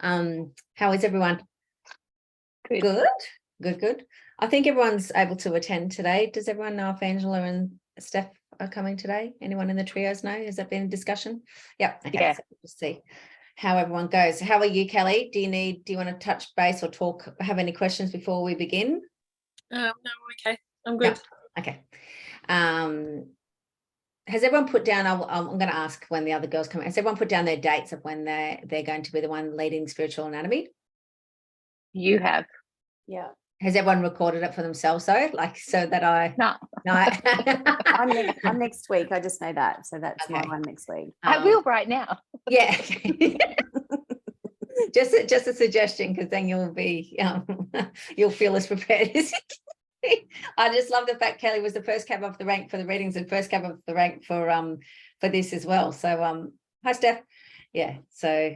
How is everyone? Good. Good. I think everyone's able to attend today. Does everyone know if Angela and Steph are coming today? Anyone in the trios know? Has that been a discussion? Yep. Okay. Yeah. So we'll just see how everyone goes. How are you, Kelly? Do you want to touch base or have any questions before we begin? No, okay. I'm good. No. Okay. Has everyone put down, I'm going to ask when the other girls come, has everyone put down their dates of when they're going to be the one leading spiritual anatomy? You have. Yeah. Has everyone recorded it for themselves though? Like, so that No. I'm next week. I just know that. So that's my Okay. one next week. I will right now. Yeah. just a suggestion, because then you'll be you'll feel as prepared as I just love the fact Kelly was the first cab off the rank for the readings and first cab off the rank for this as well. So hi Steph. Yeah, so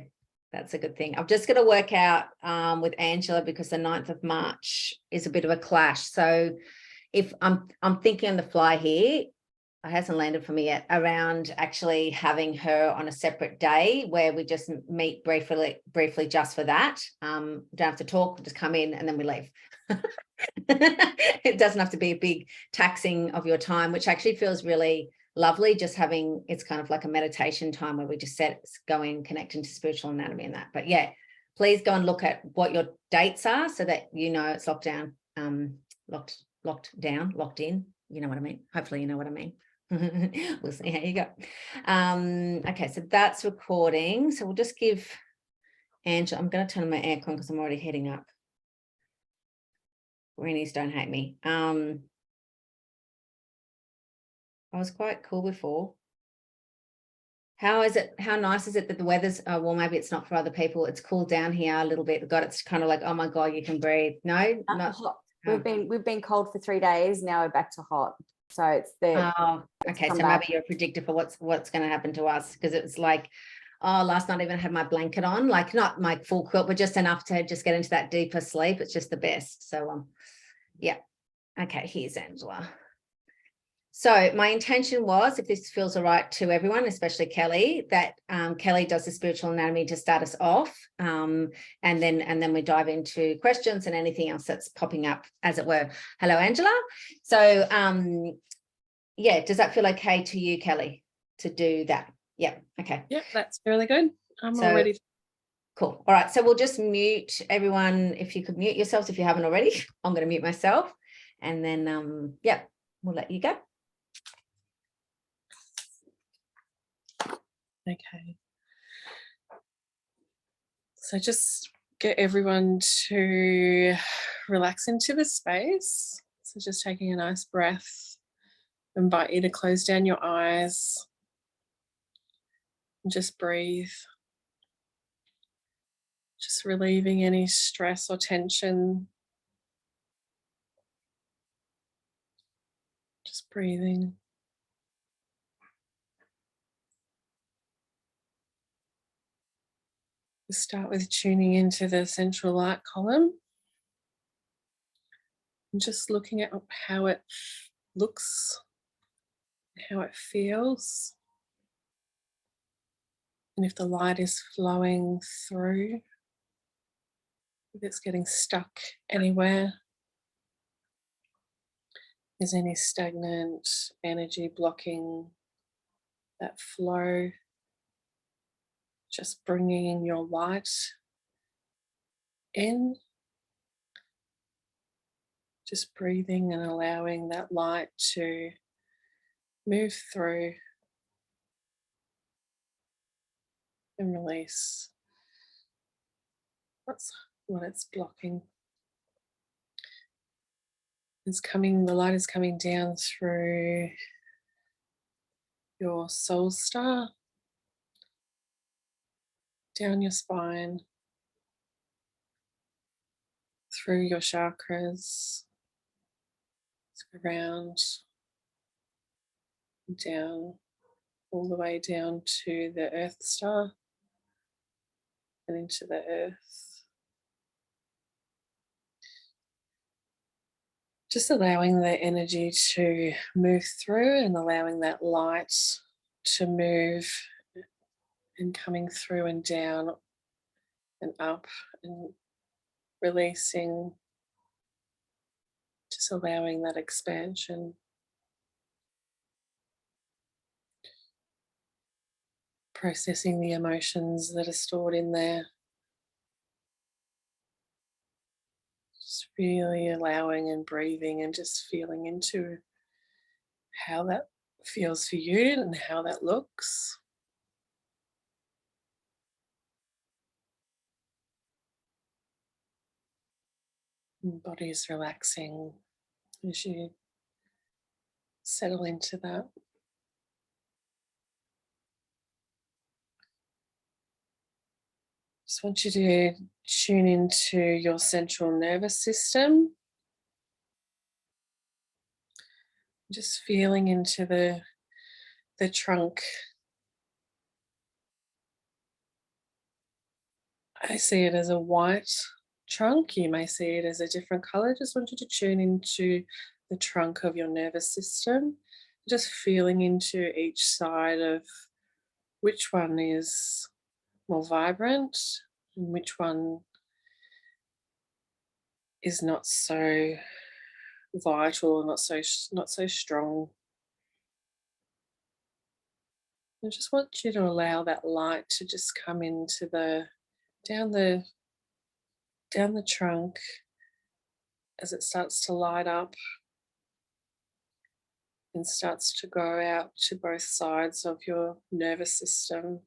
that's a good thing. I'm just going to work out with Angela, because the 9th of March is a bit of a clash. So if I'm thinking on the fly here, it hasn't landed for me yet, around actually having her on a separate day where we just meet briefly just for that. Don't have to talk, we'll just come in and then we leave. It doesn't have to be a big taxing of your time, which actually feels really lovely. Just having, it's kind of like a meditation time where we just go in, connect into spiritual anatomy and that. But yeah, please go and look at what your dates are so that you know it's locked in. You know what I mean? Hopefully you know what I mean. We'll see how you go. Okay, so that's recording. So we'll just give Angela, I'm going to turn on my aircon because I'm already heading up. Greenies don't hate me. I was quite cool before. How nice is it that the weather's, well, maybe it's not for other people. It's cooled down here a little bit. God, it's kind of like, oh my God, you can breathe. No, not hot. We've been cold for 3 days. Now we're back to hot. So it's the. Oh, okay. So maybe you're a predictor for what's going to happen to us, because it's like, oh, last night I even had my blanket on, like not my full quilt, but just enough to just get into that deeper sleep. It's just the best. So yeah. Okay, here's Angela. So my intention was, if this feels all right to everyone, especially Kelly, that Kelly does the spiritual anatomy to start us off, and then we dive into questions and anything else that's popping up, as it were. Hello, Angela. So yeah, does that feel okay to you, Kelly, to do that? Yeah. Okay. Yep, that's really good. I'm all ready. Cool. All right. So we'll just mute everyone. If you could mute yourselves if you haven't already. I'm going to mute myself, and then yeah, we'll let you go. Okay. So just get everyone to relax into the space. So just taking a nice breath. Invite you to close down your eyes and just breathe. Just relieving any stress or tension. Just breathing. We'll start with tuning into the central light column. And just looking at how it looks, how it feels. And if the light is flowing through, if it's getting stuck anywhere, is any stagnant energy blocking that flow? Just bringing your light in, just breathing and allowing that light to move through and release what it's blocking. The light is coming down through your soul star, down your spine, through your chakras, around, down, all the way down to the earth star and into the earth. Just allowing the energy to move through and allowing that light to move and coming through and down and up, and releasing, just allowing that expansion. Processing the emotions that are stored in there. Just really allowing and breathing and just feeling into how that feels for you and how that looks. And body is relaxing as you settle into that. Just want you to tune into your central nervous system. Just feeling into the trunk. I see it as a white trunk. You may see it as a different color. Just want you to tune into the trunk of your nervous system. Just feeling into each side of which one is more vibrant and which one is not so vital, not so strong. I just want you to allow that light to just come into down the trunk as it starts to light up and starts to go out to both sides of your nervous system.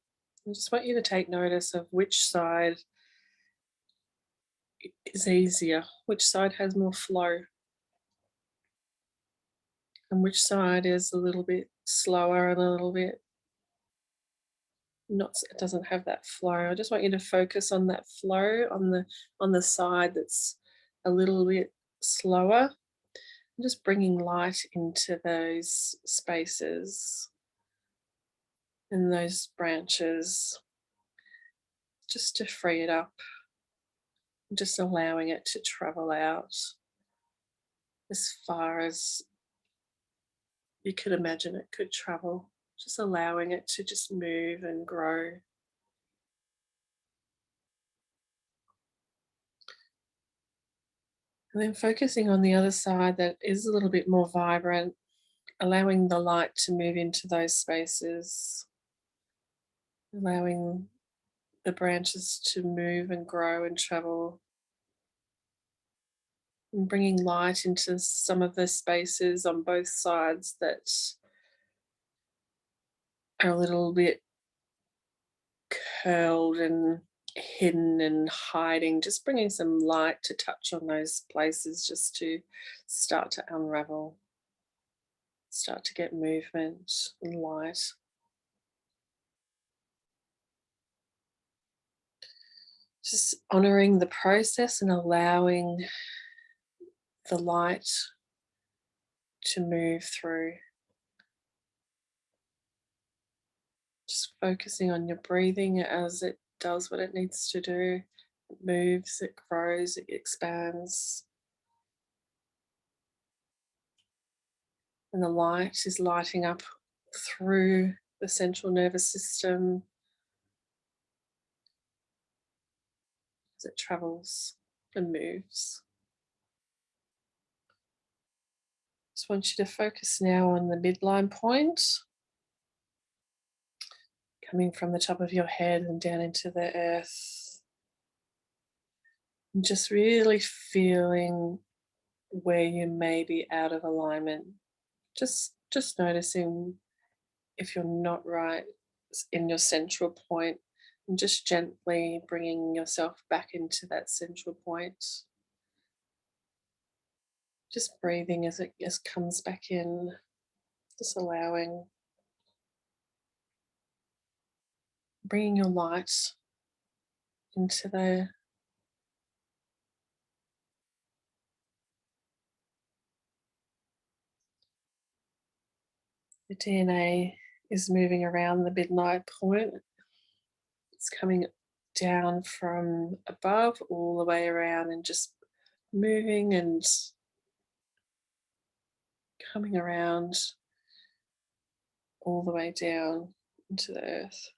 I just want you to take notice of which side is easier, which side has more flow, and which side is a little bit slower and a little bit not, it doesn't have that flow. I just want you to focus on that flow on the side that's a little bit slower. I'm just bringing light into those spaces and those branches just to free it up, just allowing it to travel out as far as you could imagine it could travel, just allowing it to just move and grow. And then focusing on the other side that is a little bit more vibrant, allowing the light to move into those spaces, allowing the branches to move and grow and travel, and bringing light into some of the spaces on both sides that are a little bit curled and hidden and hiding, just bringing some light to touch on those places just to start to unravel, start to get movement and light. Just honoring the process and allowing the light to move through. Just focusing on your breathing as it does what it needs to do. It moves, it grows, it expands. And the light is lighting up through the central nervous system as it travels and moves. Just want you to focus now on the midline point, coming from the top of your head and down into the earth. And just really feeling where you may be out of alignment. Just noticing if you're not right in your central point, and just gently bringing yourself back into that central point. Just breathing as it just comes back in, just allowing, bringing your light into the DNA is moving around the midnight point. It's coming down from above all the way around and just moving and coming around all the way down into the earth.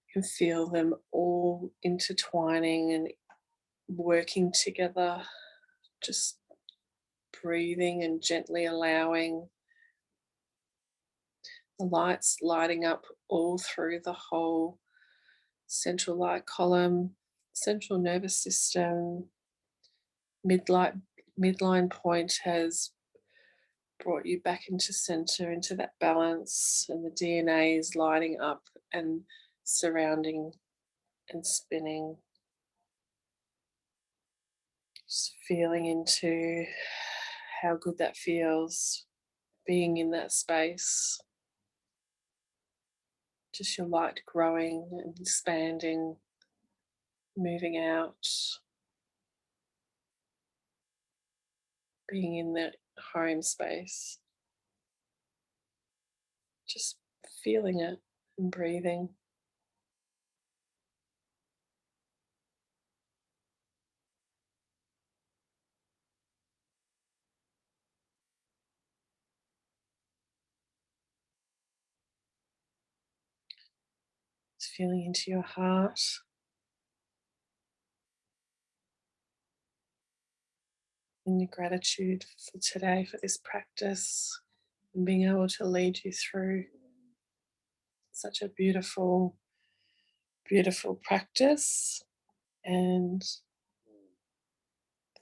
You can feel them all intertwining and working together, just breathing and gently allowing the lights lighting up all through the whole central light column, central nervous system. Midline point has brought you back into center, into that balance, and the DNA is lighting up and surrounding and spinning. Just feeling into how good that feels, being in that space. Just your light growing and expanding, moving out, being in that home space. Just feeling it and breathing. Just feeling into your heart. And your gratitude for today, for this practice, and being able to lead you through such a beautiful, beautiful practice. And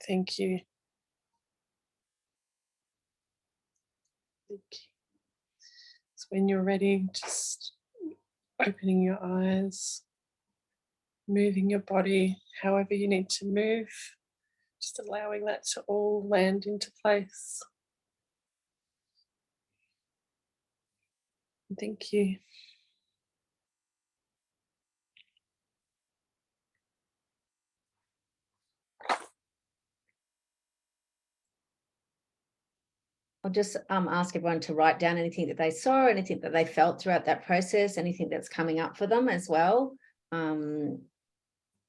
thank you. So when you're ready, just opening your eyes, moving your body however you need to move, just allowing that to all land into place. Thank you. I'll just ask everyone to write down anything that they saw, anything that they felt throughout that process, anything that's coming up for them as well.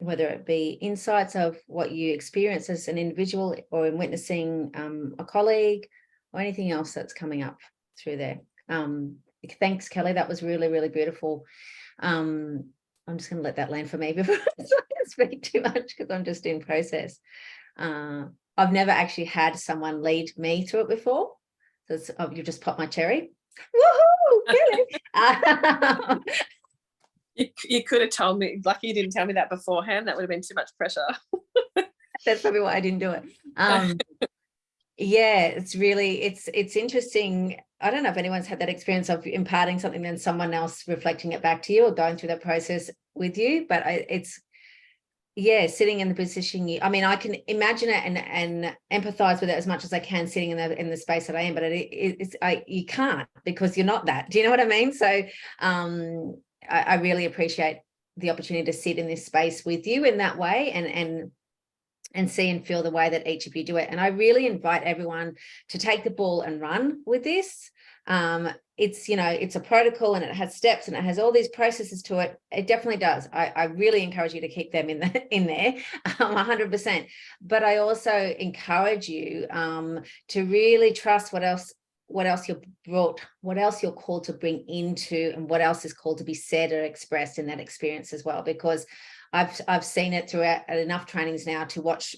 Whether it be insights of what you experience as an individual or in witnessing a colleague or anything else that's coming up through there. Thanks, Kelly. That was really, really beautiful. I'm just going to let that land for me before I speak too much because I'm just in process. I've never actually had someone lead me through it before. So you've just popped my cherry. Woohoo! Kelly! You could have told me, lucky you didn't tell me that beforehand. That would have been too much pressure. That's probably why I didn't do it. Yeah, it's really, it's interesting. I don't know if anyone's had that experience of imparting something, then someone else reflecting it back to you or going through that process with you. But it's, yeah, sitting in the position. I mean, I can imagine it and empathize with it as much as I can sitting in the space that I am, but you can't because you're not that. Do you know what I mean? So I really appreciate the opportunity to sit in this space with you in that way and see and feel the way that each of you do it. And I really invite everyone to take the ball and run with this. It's, it's a protocol and it has steps and it has all these processes to it. It definitely does. I really encourage you to keep them in there 100%. But I also encourage you to really trust what else you're brought, what else you're called to bring into, and what else is called to be said or expressed in that experience as well. Because I've seen it throughout enough trainings now to watch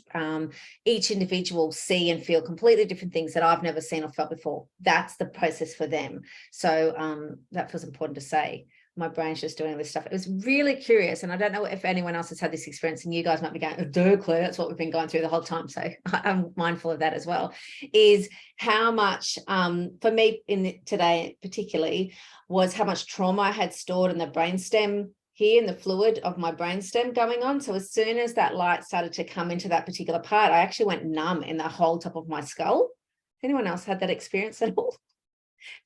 each individual see and feel completely different things that I've never seen or felt before. That's the process for them. So that feels important to say. My brain's just doing this stuff. It was really curious. And I don't know if anyone else has had this experience, and you guys might be going, oh, duh, Claire, that's what we've been going through the whole time. So I'm mindful of that as well, is how much, for me today particularly, was how much trauma I had stored in the brainstem here in the fluid of my brainstem going on. So as soon as that light started to come into that particular part, I actually went numb in the whole top of my skull. Anyone else had that experience at all?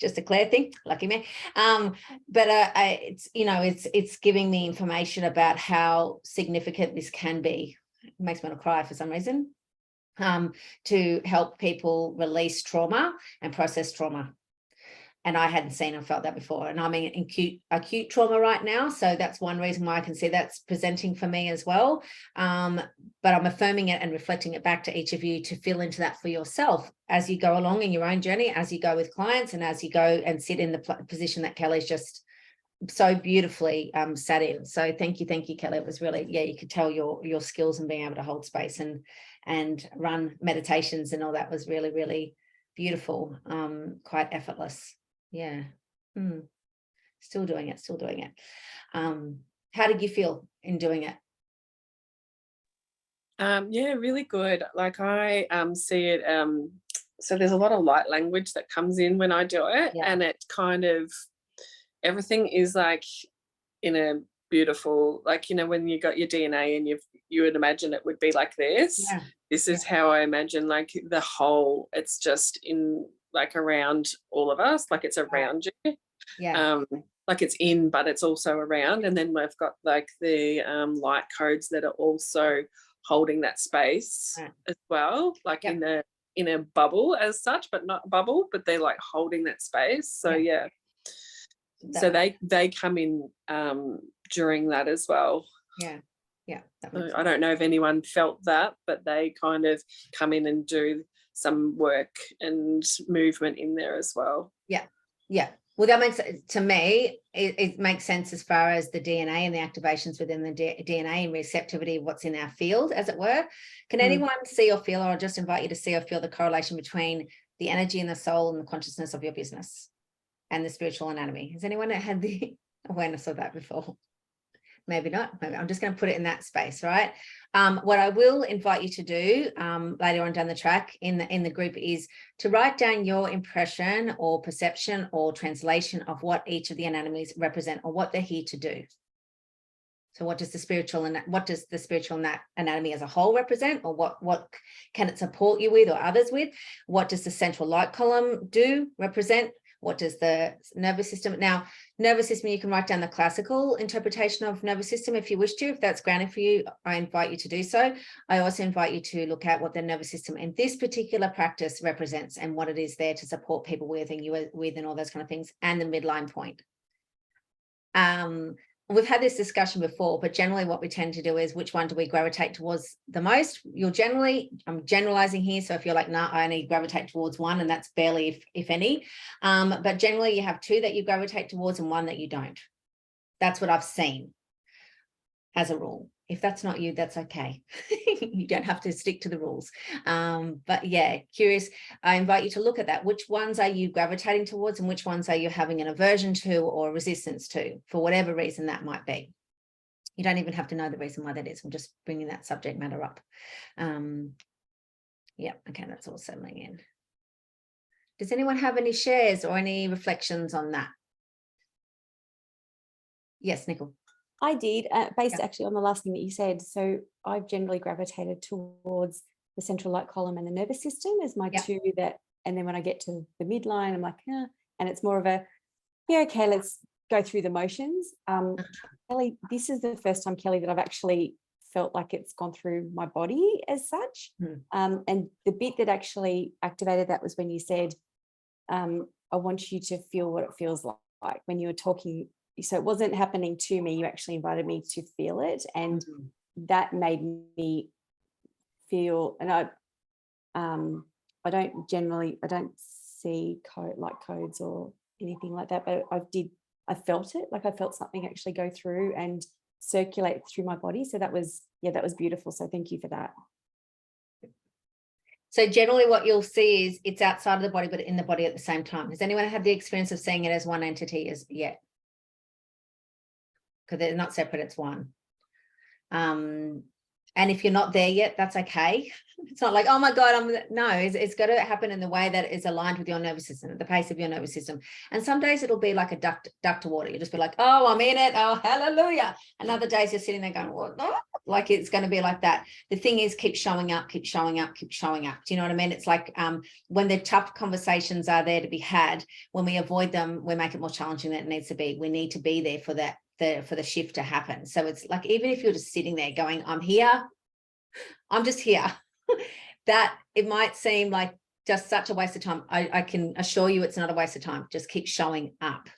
Just a Claire thing, lucky me. But it's giving me information about how significant this can be. It makes me want to cry for some reason. To help people release trauma and process trauma. And I hadn't seen or felt that before. And I'm in acute trauma right now. So that's one reason why I can see that's presenting for me as well. But I'm affirming it and reflecting it back to each of you to feel into that for yourself as you go along in your own journey, as you go with clients, and as you go and sit in the position that Kelly's just so beautifully sat in. So thank you, Kelly. It was really, yeah, you could tell your skills and being able to hold space and run meditations and all that was really, really beautiful, quite effortless. Yeah. Still doing it. How did you feel in doing it? Yeah, really good. Like I see it, so there's a lot of light language that comes in when I do it, Yeah. and it kind of, everything is like in a beautiful, like, you know, when you got your DNA and you would imagine it would be like this. Yeah. This is how I imagine, like, the whole, it's just in, like, around all of us, like it's around you. Yeah. Like it's in, but it's also around. And then we've got like the light codes that are also holding that space as well, like in a bubble as such, but not a bubble, but they're like holding that space. So yeah. So they come in during that as well. Yeah. So I don't know if anyone felt that, but they kind of come in and do some work and movement in there as well. Yeah. Well, that makes, to me, it makes sense as far as the DNA and the activations within the DNA and receptivity of what's in our field, as it were. Can anyone see or feel, or I'll just invite you to see or feel the correlation between the energy and the soul and the consciousness of your business and the spiritual anatomy? Has anyone had the awareness of that before? Maybe not. Maybe I'm just going to put it in that space, right? What I will invite you to do later on down the track in the group is to write down your impression or perception or translation of what each of the anatomies represent or what they're here to do. So what does the spiritual anatomy as a whole represent, or what can it support you with or others with? What does the central light column represent? What does the nervous system? Now, nervous system, you can write down the classical interpretation of nervous system if you wish to. If that's grounding for you, I invite you to do so. I also invite you to look at what the nervous system in this particular practice represents and what it is there to support people with and you with and all those kind of things, and the midline point. We've had this discussion before, but generally what we tend to do is which one do we gravitate towards the most? I'm generalizing here. So if you're like, nah, I only gravitate towards one, and that's barely, if any. But generally you have two that you gravitate towards and one that you don't. That's what I've seen as a rule. If that's not you, that's okay. You don't have to stick to the rules. But yeah, curious. I invite you to look at that. Which ones are you gravitating towards and which ones are you having an aversion to or resistance to, for whatever reason that might be? You don't even have to know the reason why that is. I'm just bringing that subject matter up. Yeah, okay, that's all settling in. Does anyone have any shares or any reflections on that? Yes, Nicole. I did, based actually on the last thing that you said. So I've generally gravitated towards the central light column and the nervous system as my two that, and then when I get to the midline, I'm like, and it's more of a, okay, let's go through the motions. Kelly, this is the first time, Kelly, that I've actually felt like it's gone through my body as such. And the bit that actually activated that was when you said, I want you to feel what it feels like when you were talking. So it wasn't happening to me. You actually invited me to feel it. And that made me feel, and I don't see codes or anything like that, but I felt it. Like I felt something actually go through and circulate through my body. So that was beautiful. So thank you for that. So generally what you'll see is it's outside of the body, but in the body at the same time. Has anyone had the experience of seeing it as one entity as yet? Because they're not separate, it's one. And if you're not there yet, that's okay. It's not like, oh my God, it's got to happen in the way that is aligned with your nervous system, at the pace of your nervous system. And some days it'll be like a duck to water. You just be like, oh, I'm in it. Oh, hallelujah. And other days you're sitting there going, what? Oh, like it's going to be like that. The thing is, keep showing up, keep showing up, keep showing up. Do you know what I mean? It's like when the tough conversations are there to be had, when we avoid them, we make it more challenging than it needs to be. We need to be there for that. For the shift to happen. So it's like, even if you're just sitting there going, I'm here, I'm just here, that it might seem like just such a waste of time. I can assure you it's not a waste of time. Just keep showing up.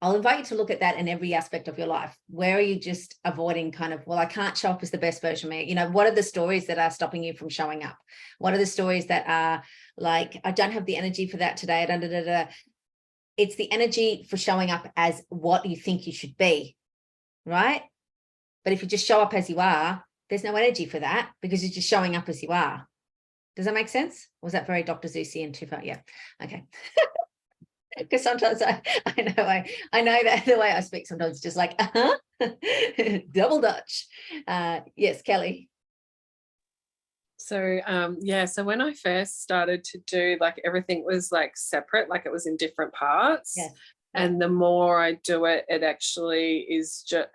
I'll invite you to look at that in every aspect of your life. Where are you just avoiding kind of, well, I can't show up as the best version of me. You know, what are the stories that are stopping you from showing up? What are the stories that are like, I don't have the energy for that today. it's the energy for showing up as what you think you should be, right? But if you just show up as you are, there's no energy for that because you're just showing up as you are. Does that make sense? Or was that very Dr. Seussian too far? Yeah. Okay. Because sometimes I know that the way I speak sometimes it's just like, double Dutch. Yes, Kelly. So yeah, so when I first started to do, like, everything was like separate, like it was in different parts. Yes. And the more I do it, it actually is just,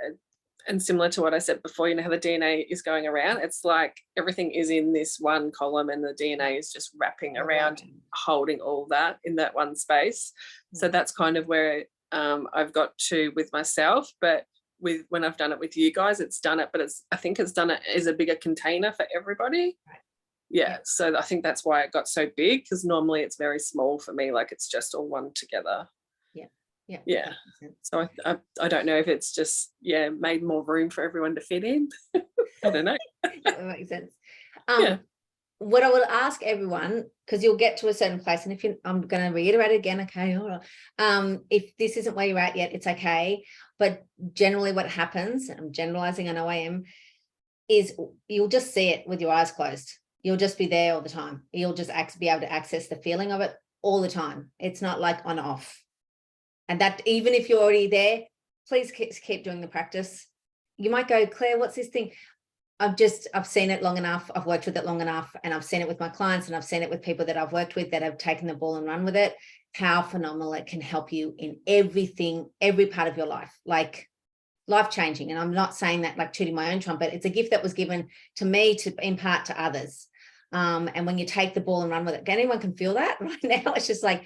and similar to what I said before, you know how the DNA is going around, it's like everything is in this one column and the DNA is just wrapping around, holding all that in that one space. So that's kind of where I've got to with myself. But with when I've done it with you guys, it's done it, but I think it's done it as a bigger container for everybody. Right. Yeah, so I think that's why it got so big, because normally it's very small for me, like it's just all one together. Yeah. So I don't know if it's just made more room for everyone to fit in. I don't know. That makes sense. Yeah. What I will ask everyone, because you'll get to a certain place, and if I'm going to reiterate it again, okay, all right. If this isn't where you're at yet, it's okay. But generally what happens, I'm generalizing, I know I am, is you'll just see it with your eyes closed. You'll just be there all the time. You'll just be able to access the feeling of it all the time. It's not like on off. And that even if you're already there, please keep doing the practice. You might go, Claire, what's this thing? I've seen it long enough. I've worked with it long enough, and I've seen it with my clients, and I've seen it with people that I've worked with that have taken the ball and run with it. How phenomenal it can help you in everything, every part of your life, like life-changing. And I'm not saying that like tooting my own trumpet. It's a gift that was given to me to impart to others. And when you take the ball and run with it, anyone can feel that right now. It's just like,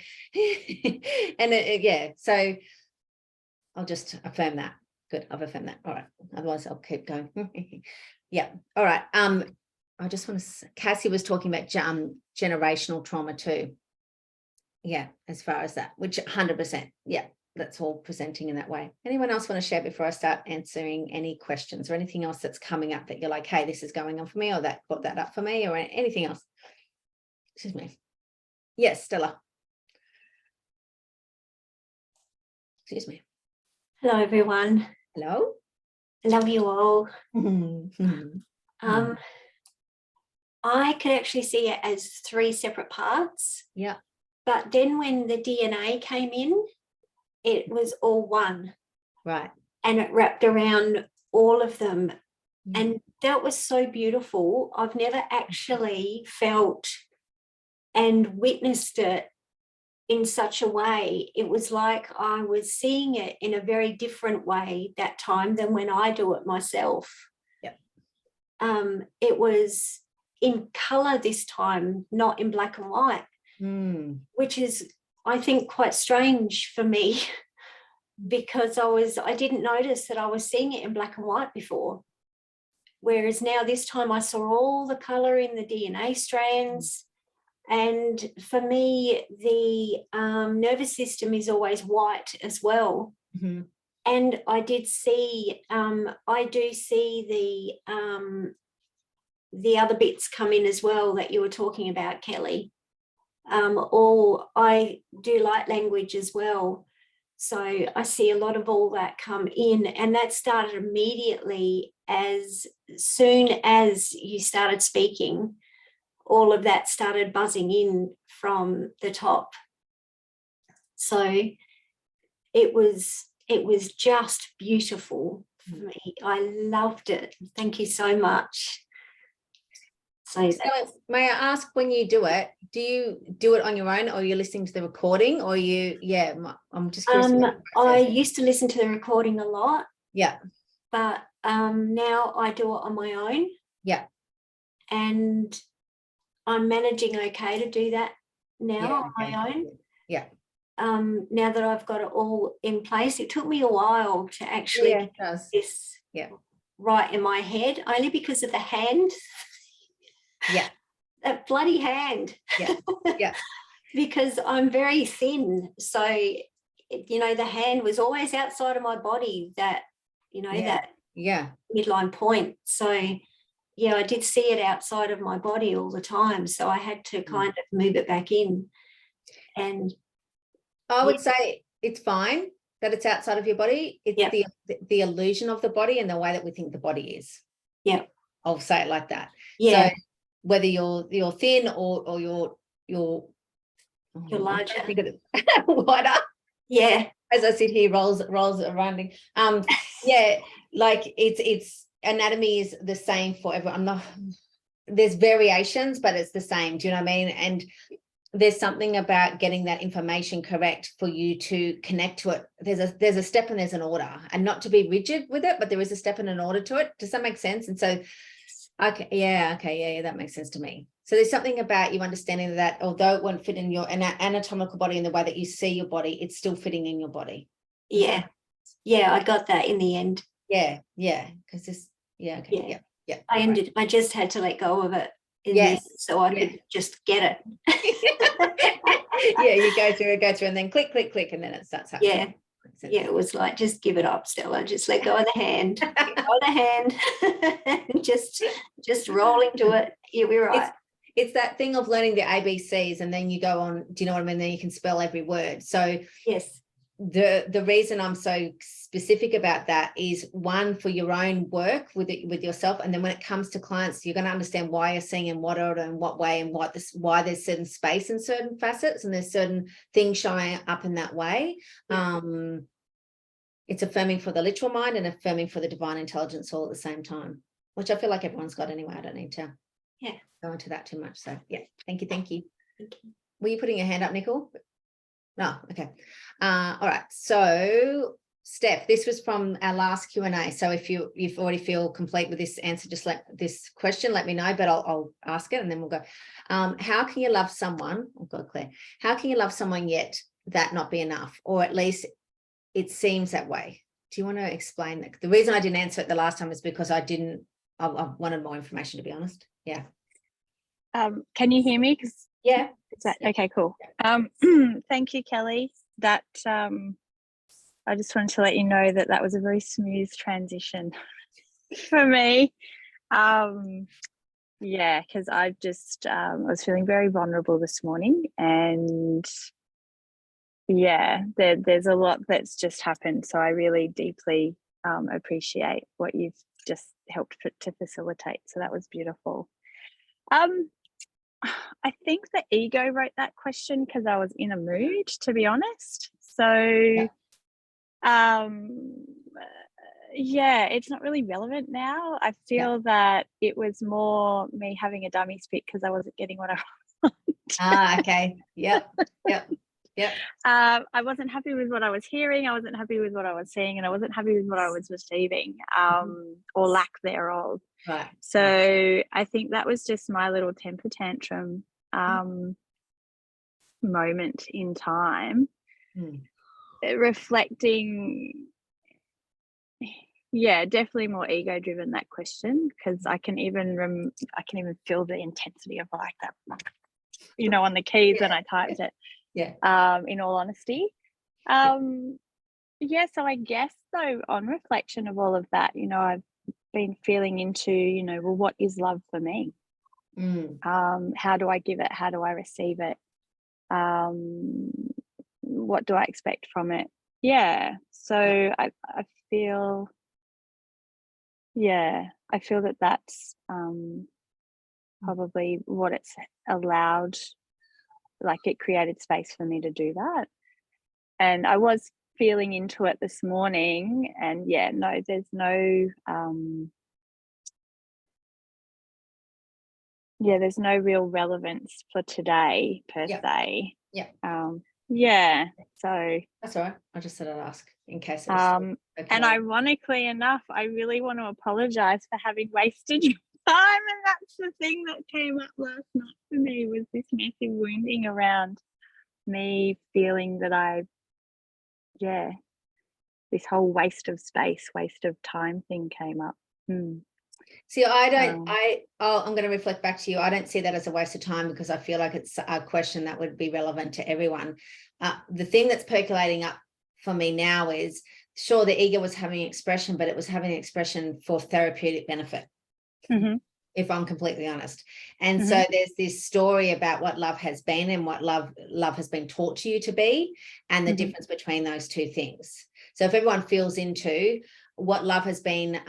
and so I'll just affirm that. Good, I've affirmed that. All right, otherwise I'll keep going. Yeah, all right. I just want to, Cassie was talking about generational trauma too. Yeah, as far as that, which 100%, yeah, that's all presenting in that way. Anyone else want to share before I start answering any questions or anything else that's coming up that you're like, hey, this is going on for me, or that brought that up for me, or anything else? Excuse me. Yes, Stella. Excuse me. Hello, everyone. Hello. Love you all. I could actually see it as 3 separate parts. Yeah. But then when the DNA came in, it was all one. Right. And it wrapped around all of them. And that was so beautiful. I've never actually felt and witnessed it in such a way. It was like I was seeing it in a very different way that time than when I do it myself. Yeah. It was in color this time, not in black and white, which is, I think, quite strange for me because I didn't notice that I was seeing it in black and white before. Whereas now this time I saw all the color in the DNA strands. And for me, the nervous system is always white as well. Mm-hmm. And I do see the other bits come in as well that you were talking about, Kelly. I do light language as well. So I see a lot of all that come in, and that started immediately as soon as you started speaking. All of that started buzzing in from the top. So it was just beautiful for me. I loved it. Thank you so much. So may I ask, when you do you do it on your own, or you're listening to the recording, or I'm just curious. I used to listen to the recording a lot. Yeah. But now I do it on my own. Yeah. And I'm managing okay to do that now on my own. Yeah. Now that I've got it all in place, it took me a while to actually get this right in my head, only because of the hand. Yeah. That bloody hand. Yeah. Yeah. Because I'm very thin. So, the hand was always outside of my body, that midline point. So, I did see it outside of my body all the time. So I had to kind of move it back in. And I would say it's fine that it's outside of your body. It's Yep. the illusion of the body and the way that we think the body is. Yeah. I'll say it like that. Yeah. So whether you're thin or you're larger. I think it is wider. Yeah. As I sit here, rolls around. Yeah, like it's anatomy is the same for everyone. There's variations, but it's the same. Do you know what I mean? And there's something about getting that information correct for you to connect to it. There's a step and there's an order, and not to be rigid with it, but there is a step and an order to it. Does that make sense? And so, okay, that makes sense to me. So there's something about you understanding that although it won't fit in your anatomical body in the way that you see your body, it's still fitting in your body. Yeah. I got that in the end. Yeah, because this, okay, yeah. I just had to let go of it in the end, so I could just get it. Yeah, you go through, and then click, and then it starts happening. Yeah, it was like, just give it up, Stella. Just let go of the hand. Let go of the hand. just roll into it. You'll be right. It's that thing of learning the ABCs, and then you go on. Do you know what I mean? Then you can spell every word. So yes, the reason I'm so specific about that is, one, for your own work with yourself, and then when it comes to clients, you're going to understand why you're seeing in what order and what way, and why there's certain space in certain facets, and there's certain things showing up in that way. It's affirming for the literal mind and affirming for the divine intelligence all at the same time, which I feel like everyone's got anyway. I don't need to go into that too much. So thank you. Were you putting your hand up, Nicole? No, okay. All right. So Steph, this was from our last Q&A. So if you already feel complete with this answer, just let me know, but I'll ask it and then we'll go. How can you love someone? Oh God, Claire, how can you love someone yet that not be enough? Or at least it seems that way. Do you want to explain that? The reason I didn't answer it the last time is because I wanted more information, to be honest. Yeah. Can you hear me? Yeah. Okay, cool. Thank you, Kelly. That I just wanted to let you know that was a very smooth transition for me. Because I was feeling very vulnerable this morning, and there's a lot that's just happened. So I really deeply appreciate what you've just helped to facilitate. So that was beautiful. I think the ego wrote that question because I was in a mood, to be honest. So, it's not really relevant now. I feel that it was more me having a dummy spit because I wasn't getting what I wanted. Okay. Yep. I wasn't happy with what I was hearing. I wasn't happy with what I was seeing, and I wasn't happy with what I was receiving, or lack thereof. Right. So I think that was just my little temper tantrum moment in time, reflecting. Yeah, definitely more ego driven, that question, because I can even feel the intensity of like that, on the keys when I typed it. Yeah. In all honesty. So I guess though, on reflection of all of that, I've been feeling into, well, what is love for me? How do I give it? How do I receive it? What do I expect from it? Yeah. So I feel that that's probably what it's allowed. Like, it created space for me to do that. And I was feeling into it this morning, and there's no there's no real relevance for today per se. So that's all right. I just said I'd ask in case it was okay. And ironically enough, I really want to apologize for having wasted your time, and that's the thing that came up last night for me, was this massive wounding around me feeling that this whole waste of space, waste of time thing came up. See, I'm going to reflect back to you. I don't see that as a waste of time, because I feel like it's a question that would be relevant to everyone. The thing that's percolating up for me now is, sure, the ego was having expression, but it was having expression for therapeutic benefit. if I'm completely honest. And so there's this story about what love has been and what love has been taught to you to be, and the difference between those two things. So if everyone feels into what love has been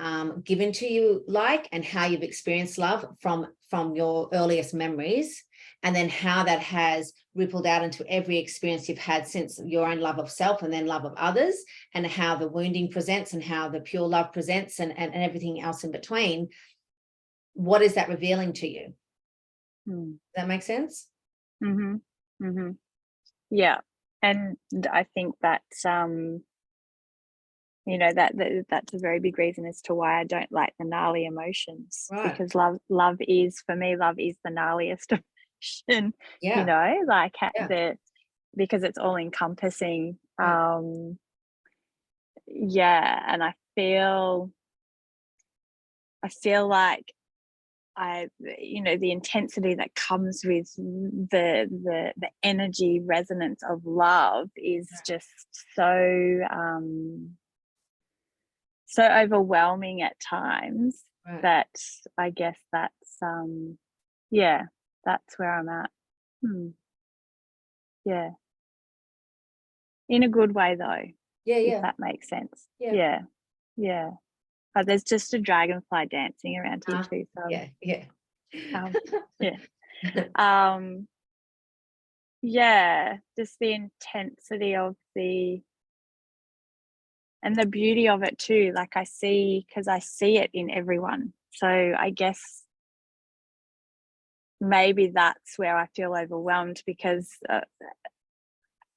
given to you, like, and how you've experienced love from your earliest memories, and then how that has rippled out into every experience you've had since your own love of self and then love of others, and how the wounding presents and how the pure love presents, and everything else in between. What is that revealing to you? Does that make sense? Yeah. And I think that's you know, that's a very big reason as to why I don't like the gnarly emotions, Right. because love is, for me, love is the gnarliest emotion. Yeah. You know, like Yeah. because it's all encompassing. Right. Yeah, and I feel like you know, the intensity that comes with the energy resonance of love is just so so overwhelming at times, Right. that I guess that's yeah, that's where I'm at. Yeah, in a good way though, Yeah. if Yeah. that makes sense. Yeah. Yeah. There's just a dragonfly dancing around here too, so Yeah. Yeah. yeah. Yeah, just the intensity of the beauty of it too. Like I see it in everyone. So I guess maybe that's where I feel overwhelmed, because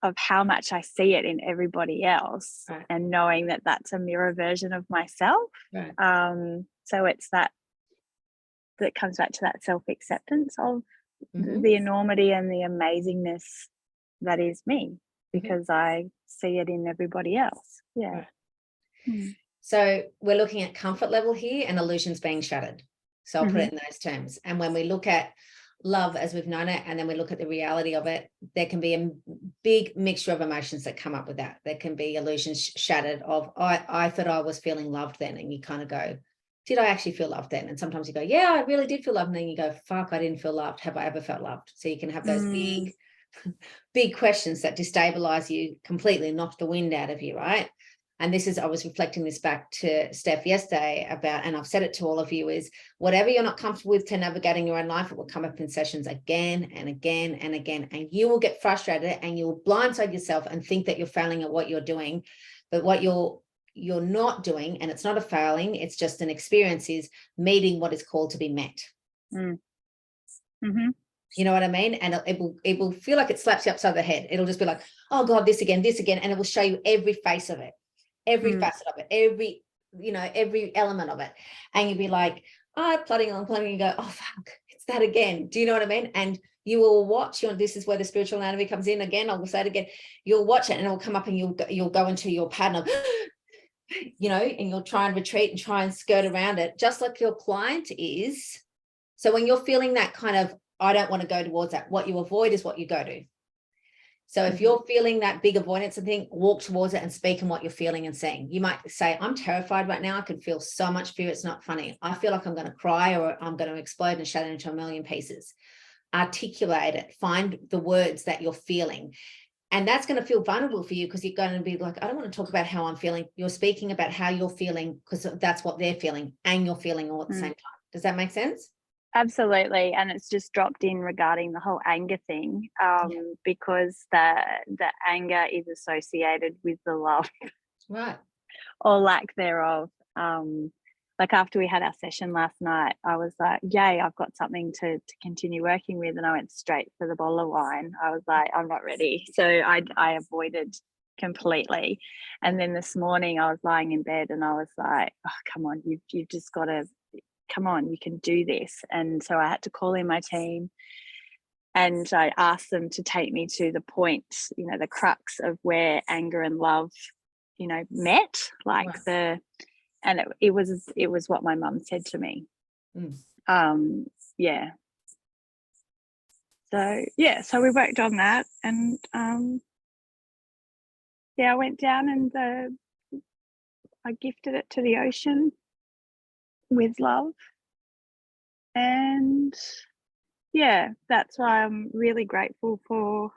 of how much I see it in everybody else, Right. and knowing that that's a mirror version of myself. Right. So it's that comes back to that self-acceptance of Mhm. the enormity and the amazingness that is me, because I see it in everybody else. Yeah. Right. So we're looking at comfort level here and illusions being shattered. So I'll put it in those terms. And when we look at love as we've known it, and then we look at the reality of it, there can be a big mixture of emotions that come up with that. There can be illusions shattered of, I thought I was feeling loved then, and you kind of go, did I actually feel loved then? And sometimes you go, yeah, I really did feel loved. And then you go, fuck, I didn't feel loved. Have I ever felt loved? So you can have those big questions that destabilize you completely, knock the wind out of you, right? And this is, I was reflecting this back to Steph yesterday about, and I've said it to all of you, is whatever you're not comfortable with to navigating your own life, it will come up in sessions again and again and again. And you will get frustrated and you will blindside yourself and think that you're failing at what you're doing. But what you're not doing, and it's not a failing, it's just an experience, is meeting what is called to be met. You know what I mean? And it will feel like it slaps you upside the head. It'll just be like, oh God, this again, and it will show you every face of it, every facet of it, every element of it. And you'll be like, plodding on, you go, oh fuck, it's that again. Do you know what I mean? And you will watch, this is where the spiritual anatomy comes in again. I will say it again. You'll watch it and it will come up, and you'll go into your pattern of, and you'll try and retreat and try and skirt around it, just like your client is. So when you're feeling that kind of, I don't want to go towards that, what you avoid is what you go to. So if you're feeling that big avoidance and thing, walk towards it and speak on what you're feeling and saying. You might say, I'm terrified right now. I can feel so much fear. It's not funny. I feel like I'm going to cry, or I'm going to explode and shatter into a million pieces. Articulate it. Find the words that you're feeling. And that's going to feel vulnerable for you, because you're going to be like, I don't want to talk about how I'm feeling. You're speaking about how you're feeling, because that's what they're feeling, and you're feeling all at the same time. Does that make sense? Absolutely. And it's just dropped in regarding the whole anger thing, because the anger is associated with the love, right, or lack thereof. Like after we had our session last night, I was like, yay, I've got something to continue working with. And I went straight for the bottle of wine. I was like, I'm not ready. So I avoided completely. And then this morning I was lying in bed and I was like, oh, come on, you've just got to, come on, you can do this. And so I had to call in my team, and I asked them to take me to the point, the crux of where anger and love, met, like right. And it was what my mum said to me. Yeah. So we worked on that, and I went down and I gifted it to the ocean with love. And yeah, that's why I'm really grateful for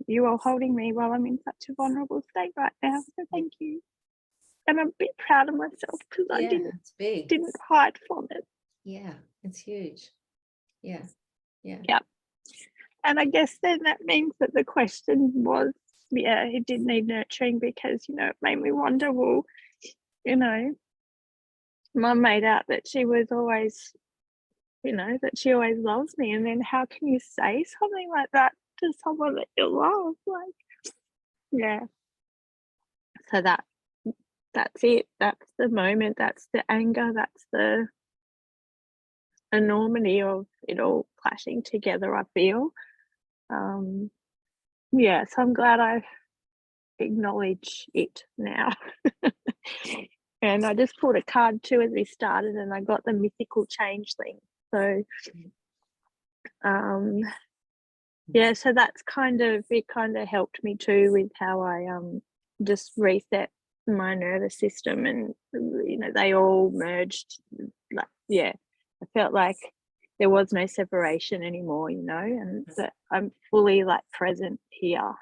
you all holding me while I'm in such a vulnerable state right now. So thank you. And I'm a bit proud of myself because I It's big. didn't hide from it. Yeah, it's huge. Yeah. And I guess then that means that the question was, yeah, it did need nurturing, because, you know, it made me wonder, well, you know, Mum made out that she was always, you know, that she always loves me. And then how can you say something like that to someone that you love? Like, yeah. So that's it. That's the moment. That's the anger. That's the enormity of it all clashing together, I feel. Yeah, so I'm glad I acknowledge it now. And I just pulled a card too as we started, and I got the mythical changeling. So yeah, so that's kind of helped me too with how I just reset my nervous system, and you know, they all merged. Like, yeah, I felt like there was no separation anymore, you know, and that I'm fully like present here,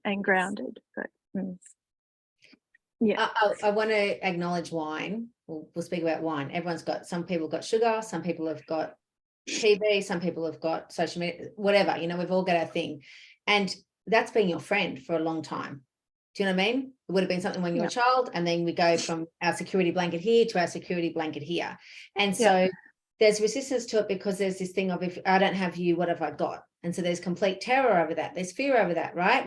and grounded. So yeah, I want to acknowledge wine. We'll speak about wine. Some people got sugar, some people have got TV, some people have got social media, whatever, you know, we've all got our thing. And that's been your friend for a long time. Do you know what I mean? It would have been something when you were a child, and then we go from our security blanket here to our security blanket here. And so there's resistance to it because there's this thing of, if I don't have you, what have I got? And so there's complete terror over that. There's fear over that, right?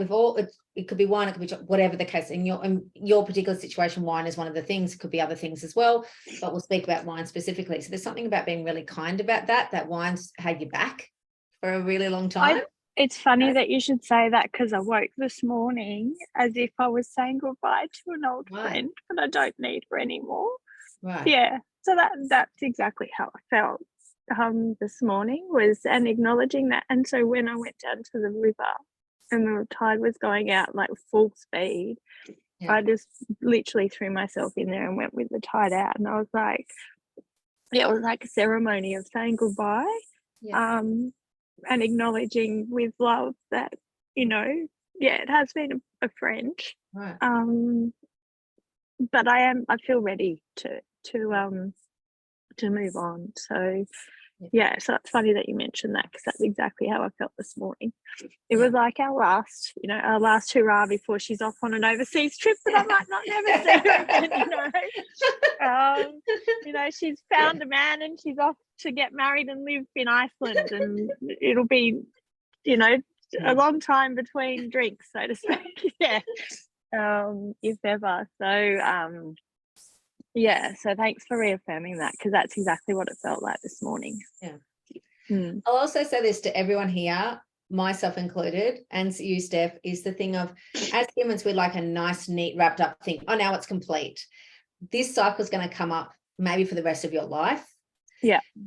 It could be wine, it could be whatever the case. In your particular situation, wine is one of the things. It could be other things as well, but we'll speak about wine specifically. So there's something about being really kind about that wine's had your back for a really long time. It's funny that you should say that, because I woke this morning as if I was saying goodbye to an old friend, but I don't need her anymore. Right. Yeah. So that's exactly how I felt this morning, and acknowledging that. And so when I went down to the river and the tide was going out like full speed, I just literally threw myself in there and went with the tide out. And I was like, it was like a ceremony of saying goodbye. And acknowledging with love that, you know, it has been a friend. Right. But I feel ready to move on. So so it's funny that you mentioned that, because that's exactly how I felt this morning. It was like our last hurrah before she's off on an overseas trip that I might not never see her again, you know. She's found a man and she's off to get married and live in Iceland, and it'll be, you know, a long time between drinks, so to speak. If ever. So so thanks for reaffirming that, because that's exactly what it felt like this morning. I'll also say this to everyone here, myself included, and you, Steph, is the thing of, as humans, we like a nice, neat, wrapped up thing. Oh, now it's complete. This cycle is going to come up maybe for the rest of your life.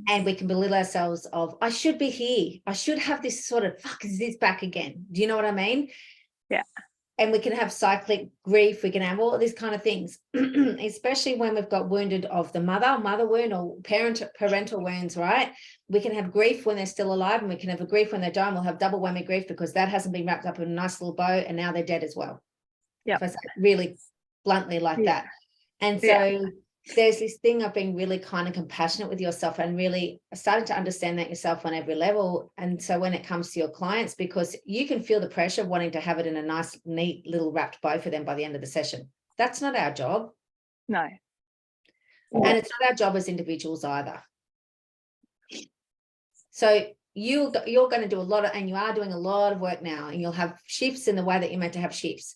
And we can belittle ourselves of, I should be here. I should have this sort of, is this back again? Do you know what I mean? And we can have cyclic grief. We can have all of these kind of things, especially when we've got wounded of the mother wound, or parental wounds, right? We can have grief when they're still alive, and we can have a grief when they're dying. We'll have double whammy grief because that hasn't been wrapped up in a nice little bow, and now they're dead as well. If I say it really bluntly like that. And so there's this thing of being really kind and compassionate with yourself, and really starting to understand that yourself on every level. And so when it comes to your clients, because you can feel the pressure of wanting to have it in a nice, neat little wrapped bow for them by the end of the session. That's not our job. No. And it's not our job as individuals either. So you're going to do a lot of, and you are doing a lot of work now, and you'll have shifts in the way that you're meant to have shifts.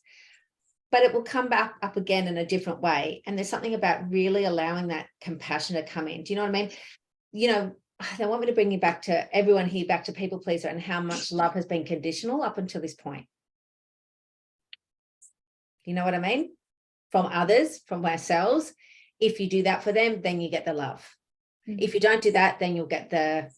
But it will come back up again in a different way. And there's something about really allowing that compassion to come in. Do you know what I mean? You know, they want me to bring you back to everyone here, back to people pleaser, and how much love has been conditional up until this point. You know what I mean? From others, from ourselves. If you do that for them, then you get the love. If you don't do that, then you'll get the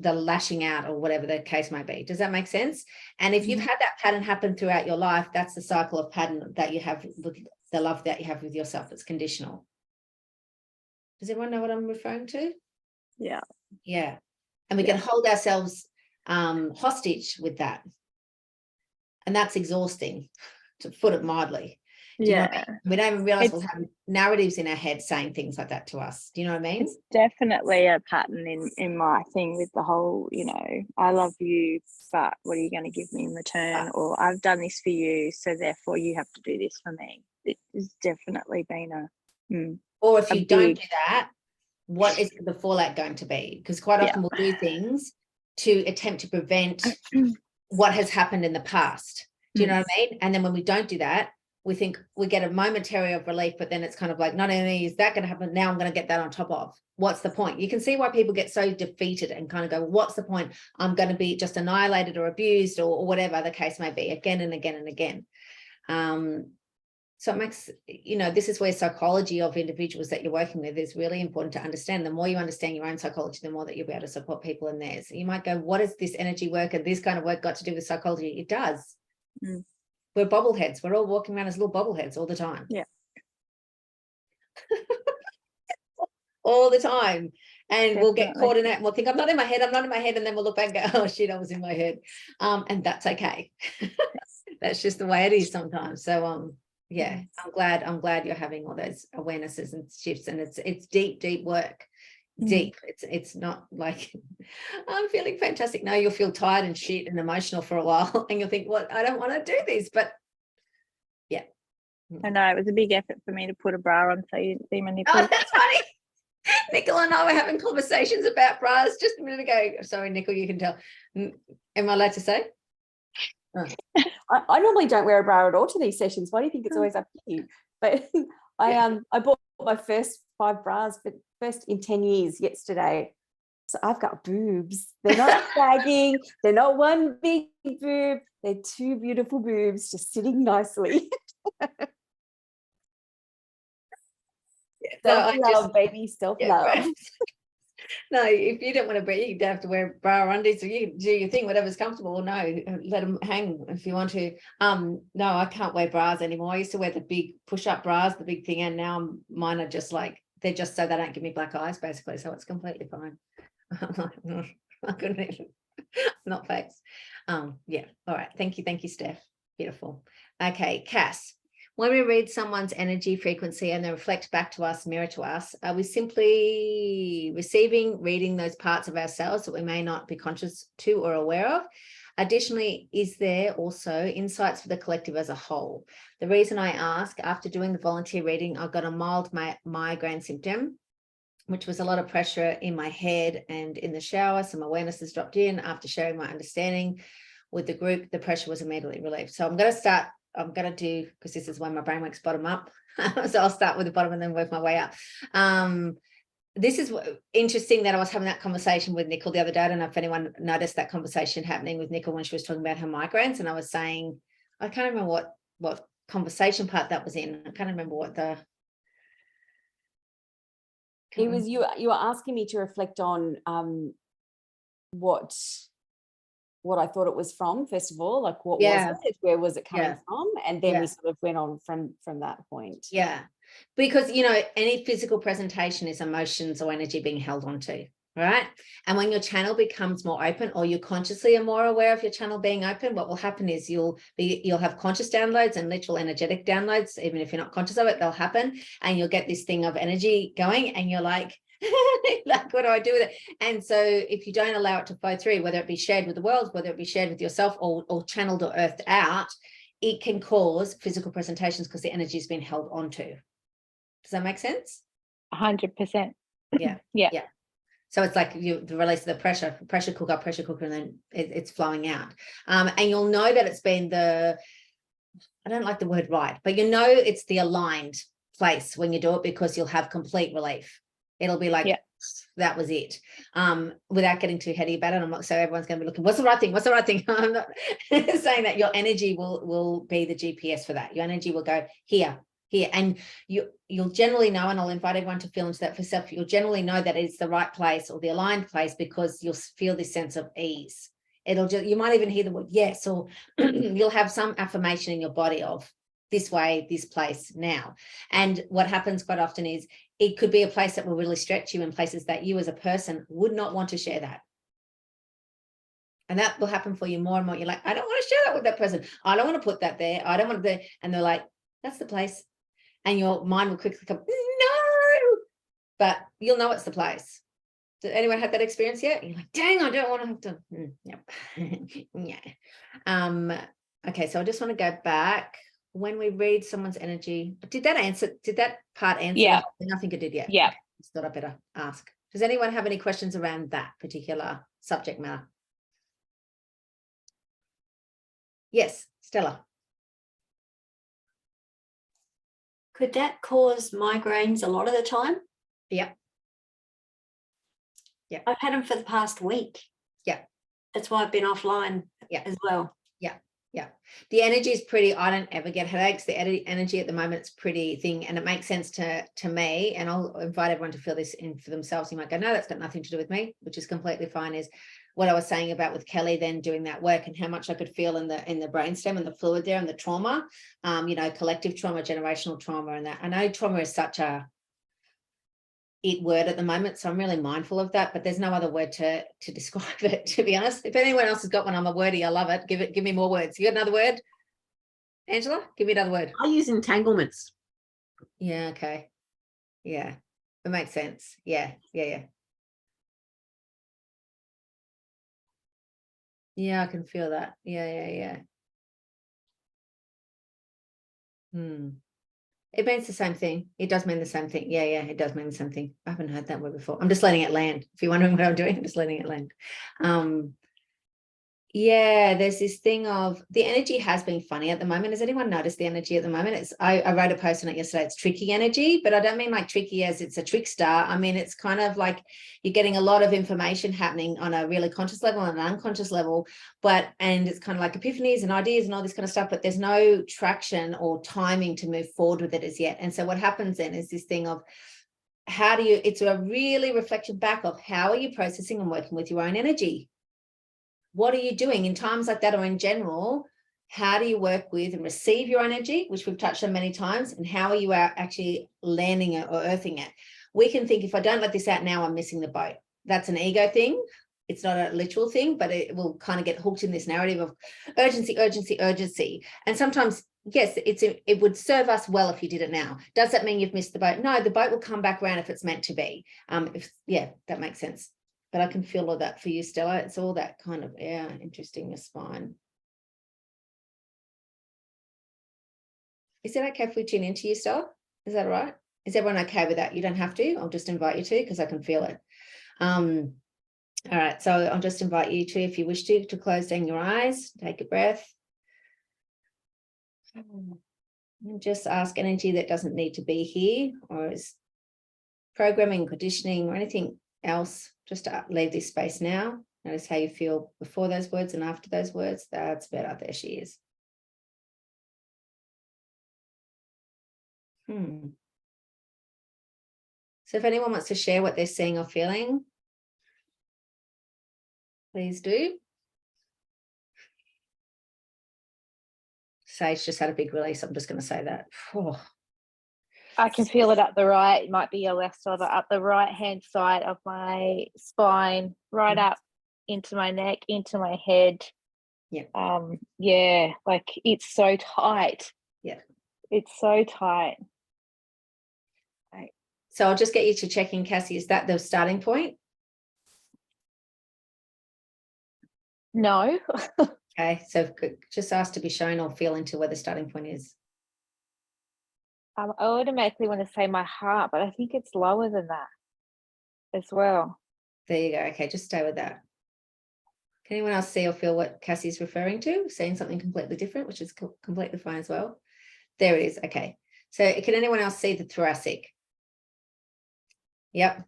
lashing out, or whatever the case may be. Does that make sense? And if you've had that pattern happen throughout your life, that's the cycle of pattern that you have with the love that you have with yourself. It's conditional. Does everyone know what I'm referring to? Yeah. Yeah. And we Yeah. can hold ourselves hostage with that. And that's exhausting, to put it mildly. Do you know what I mean? We don't even realize we'll have narratives in our head saying things like that to us. Do you know what I mean? It's definitely a pattern in my thing with the whole, you know, I love you, but what are you going to give me in return? Or I've done this for you, so therefore you have to do this for me. It has definitely been or if you don't do that, what is the fallout going to be? Because quite often we'll do things to attempt to prevent what has happened in the past. Do you know what I mean? And then when we don't do that, we think we get a momentary of relief, but then it's kind of like, not only is that going to happen, now I'm going to get that on top of. What's the point? You can see why people get so defeated and kind of go, what's the point? I'm going to be just annihilated or abused or whatever the case may be, again and again and again. So it makes, you know, this is where psychology of individuals that you're working with is really important to understand. The more you understand your own psychology, the more that you'll be able to support people in theirs. So you might go, what is this energy work and this kind of work got to do with psychology? It does. We're bobbleheads. We're all walking around as little bobbleheads all the time. Yeah. All the time. And we'll get Definitely. caught in that and we'll think, I'm not in my head, I'm not in my head. And then we'll look back and go, oh shit, I was in my head. And that's okay. That's just the way it is sometimes. So yeah, I'm glad you're having all those awarenesses and shifts, and it's deep work. Deep. It's not like I'm feeling fantastic. No, you'll feel tired and shit and emotional for a while, and you'll think, well, I don't want to do this, but yeah. I know it was a big effort for me to put a bra on so you didn't see my nipples. Oh, that's funny. Nicole and I were having conversations about bras just a minute ago. Sorry, Nicole, you can tell. Am I allowed to say? Oh. I normally don't wear a bra at all to these sessions. Why do you think it's always up to you? But I bought my first 5 bras, but first in 10 years yesterday. So I've got boobs. They're not sagging. They're not one big boob. They're 2 beautiful boobs just sitting nicely. Self-love, baby, self-love. No, if you don't want to breathe, you don't have to wear bra undies, so you can do your thing, whatever's comfortable. No, let them hang if you want to. No, I can't wear bras anymore. I used to wear the big push-up bras, the big thing, and now mine are just like, they're just so they don't give me black eyes, basically. So it's completely fine. I couldn't even, not facts. Yeah. All right. Thank you, Steph. Beautiful. Okay, Cass. When we read someone's energy frequency and they reflect back to us, mirror to us, are we simply reading those parts of ourselves that we may not be conscious to or aware of? Additionally, is there also insights for the collective as a whole? The reason I ask, after doing the volunteer reading, I got a mild migraine symptom, which was a lot of pressure in my head and in the shower. Some awareness has dropped in. After sharing my understanding with the group, the pressure was immediately relieved. So I'm going to do, because this is when my brain works bottom up. So I'll start with the bottom and then work my way up. This is interesting that I was having that conversation with Nicole the other day. I don't know if anyone noticed that conversation happening with Nicole when she was talking about her migraines. And I was saying, I can't remember what conversation part that was in. I can't remember what the... It was you were asking me to reflect on what I thought it was from, first of all, like what was it, where was it coming from, and then we sort of went on from that point. Yeah, because you know, any physical presentation is emotions or energy being held onto, right? And when your channel becomes more open, or you consciously are more aware of your channel being open, what will happen is you'll have conscious downloads and literal energetic downloads. Even if you're not conscious of it, they'll happen, and you'll get this thing of energy going, and you're like, like, what do I do with it? And so if you don't allow it to flow through, whether it be shared with the world, whether it be shared with yourself, or channeled or earthed out, it can cause physical presentations because the energy has been held onto. Does that make sense? 100%. Yeah. Yeah. So it's like the release of the pressure cooker, and then it's flowing out. And you'll know that it's been I don't like the word right, but you know it's the aligned place when you do it, because you'll have complete relief. It'll be like, that was it. Without getting too heady about it, I'm not, so everyone's going to be looking, what's the right thing? What's the right thing? I'm not saying that. Your energy will be the GPS for that. Your energy will go here, and you'll generally know, and I'll invite everyone to feel into that for self. You'll generally know that it's the right place or the aligned place, because you'll feel this sense of ease. You might even hear the word yes, or you'll have some affirmation in your body of, this way, this place now. And what happens quite often is it could be a place that will really stretch you in places that you as a person would not want to share that. And that will happen for you more and more. You're like, I don't want to share that with that person. I don't want to put that there. I don't want to. And they're like, that's the place. And your mind will quickly come, no, but you'll know it's the place. Did anyone have that experience yet? You're like, dang, I don't want to have to. Yep. Yeah. Okay, so I just want to go back. When we read someone's energy, did that part answer? Yeah. I think it did, yeah. Yeah. Just thought I better ask. Does anyone have any questions around that particular subject matter? Yes, Stella. Could that cause migraines a lot of the time? Yeah. Yeah. I've had them for the past week. Yeah. That's why I've been offline as well. Yeah. The energy is pretty, I don't ever get headaches. The energy at the moment, it's pretty thing. And it makes sense to me. And I'll invite everyone to feel this in for themselves. You might go, no, that's got nothing to do with me, which is completely fine. Is what I was saying about with Kelly then doing that work and how much I could feel in the brainstem and the fluid there and the trauma, collective trauma, generational trauma. And that I know trauma is such a word at the moment, so I'm really mindful of that, but there's no other word to describe it, to be honest. If anyone else has got one, I'm a wordy, I love it. Give me more words. You got another word, Angela? Give me another word. I use entanglements. Yeah, okay. Yeah, it makes sense. Yeah. Yeah, I can feel that. Yeah. It means the same thing. It does mean the same thing. Yeah, it does mean the same thing. I haven't heard that word before. I'm just letting it land. If you're wondering what I'm doing, I'm just letting it land. Yeah, there's this thing of the energy has been funny at the moment. Has anyone noticed the energy at the moment? I wrote a post on it yesterday. It's tricky energy, but I don't mean like tricky as it's a trickster. I mean, it's kind of like you're getting a lot of information happening on a really conscious level and an unconscious level, and it's kind of like epiphanies and ideas and all this kind of stuff, but there's no traction or timing to move forward with it as yet. And so what happens then is this thing of it's a really reflection back of how are you processing and working with your own energy? What are you doing in times like that or in general? How do you work with and receive your energy, which we've touched on many times, and how are you actually landing it or earthing it? We can think, if I don't let this out now, I'm missing the boat. That's an ego thing. It's not a literal thing, but it will kind of get hooked in this narrative of urgency. And sometimes, yes, it would serve us well if you did it now. Does that mean you've missed the boat? No, the boat will come back around if it's meant to be. That makes sense. But I can feel all that for you, Stella. It's all that kind of, interesting, your spine. Is it okay if we tune into you, Stella? Is that all right? Is everyone okay with that? You don't have to. I'll just invite you to because I can feel it. All right. So I'll just invite you to, if you wish to close down your eyes, take a breath. And just ask energy that doesn't need to be here or is programming, conditioning, or anything else, just to leave this space now. Notice how you feel before those words and after those words. That's better. There she is. So if anyone wants to share what they're seeing or feeling, please do. Sage just had a big release. I'm just going to say that. Oh. I can feel it up the right. It might be a left or up the right hand side of my spine, right up into my neck, into my head. Yeah. Like it's so tight. Yeah. It's so tight. Right. So I'll just get you to check in, Cassie. Is that the starting point? No. Okay. So just ask to be shown or feel into where the starting point is. I automatically want to say my heart, but I think it's lower than that as well. There you go. Okay, just stay with that. Can anyone else see or feel what Cassie's referring to? Saying something completely different, which is completely fine as well. There it is. Okay. So can anyone else see the thoracic? Yep.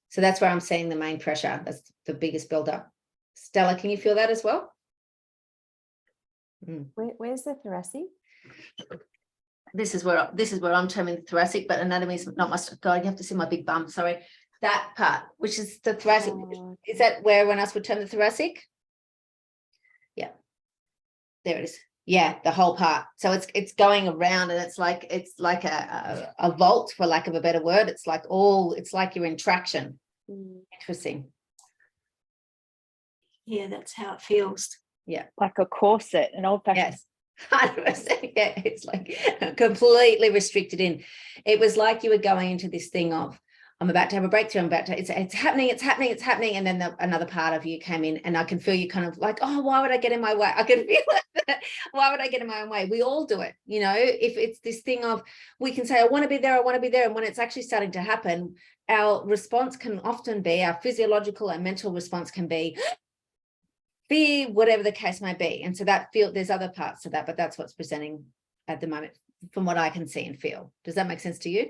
So that's where I'm seeing the main pressure. That's the biggest buildup. Stella, can you feel that as well? Where's the thoracic? This is where I'm terming the thoracic, but anatomy is not my God. You have to see my big bum. Sorry, that part, which is the thoracic. Oh. Is that where everyone else would term the thoracic? Yeah, there it is. Yeah, the whole part. So it's going around, and it's like a vault, for lack of a better word. It's like you're in traction. Interesting. Yeah, that's how it feels. Yeah. Like a corset, an old-fashioned. Yes. 100%. Yeah, it's like completely restricted in. It was like you were going into this thing of, I'm about to have a breakthrough. It's happening. And then another part of you came in, and I can feel you kind of like, oh, why would I get in my way? I can feel it. Why would I get in my own way? We all do it. You know, if it's this thing of, we can say, I want to be there. And when it's actually starting to happen, our response can often be, our physiological and mental response can be fear, whatever the case may be. And so there's other parts to that, but that's what's presenting at the moment from what I can see and feel. Does that make sense to you?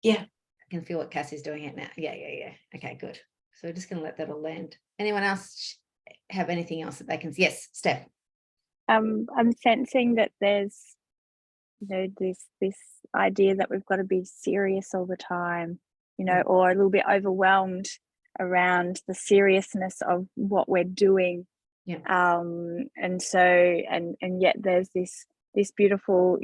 Yeah. I can feel what Cassie's doing it now. Yeah. Okay, good. So we're just going to let that all land. Anyone else have anything else that they can? Yes, Steph. I'm sensing that there's, this idea that we've got to be serious all the time, or a little bit overwhelmed around the seriousness of what we're doing. Yeah. And so, and yet there's this beautiful,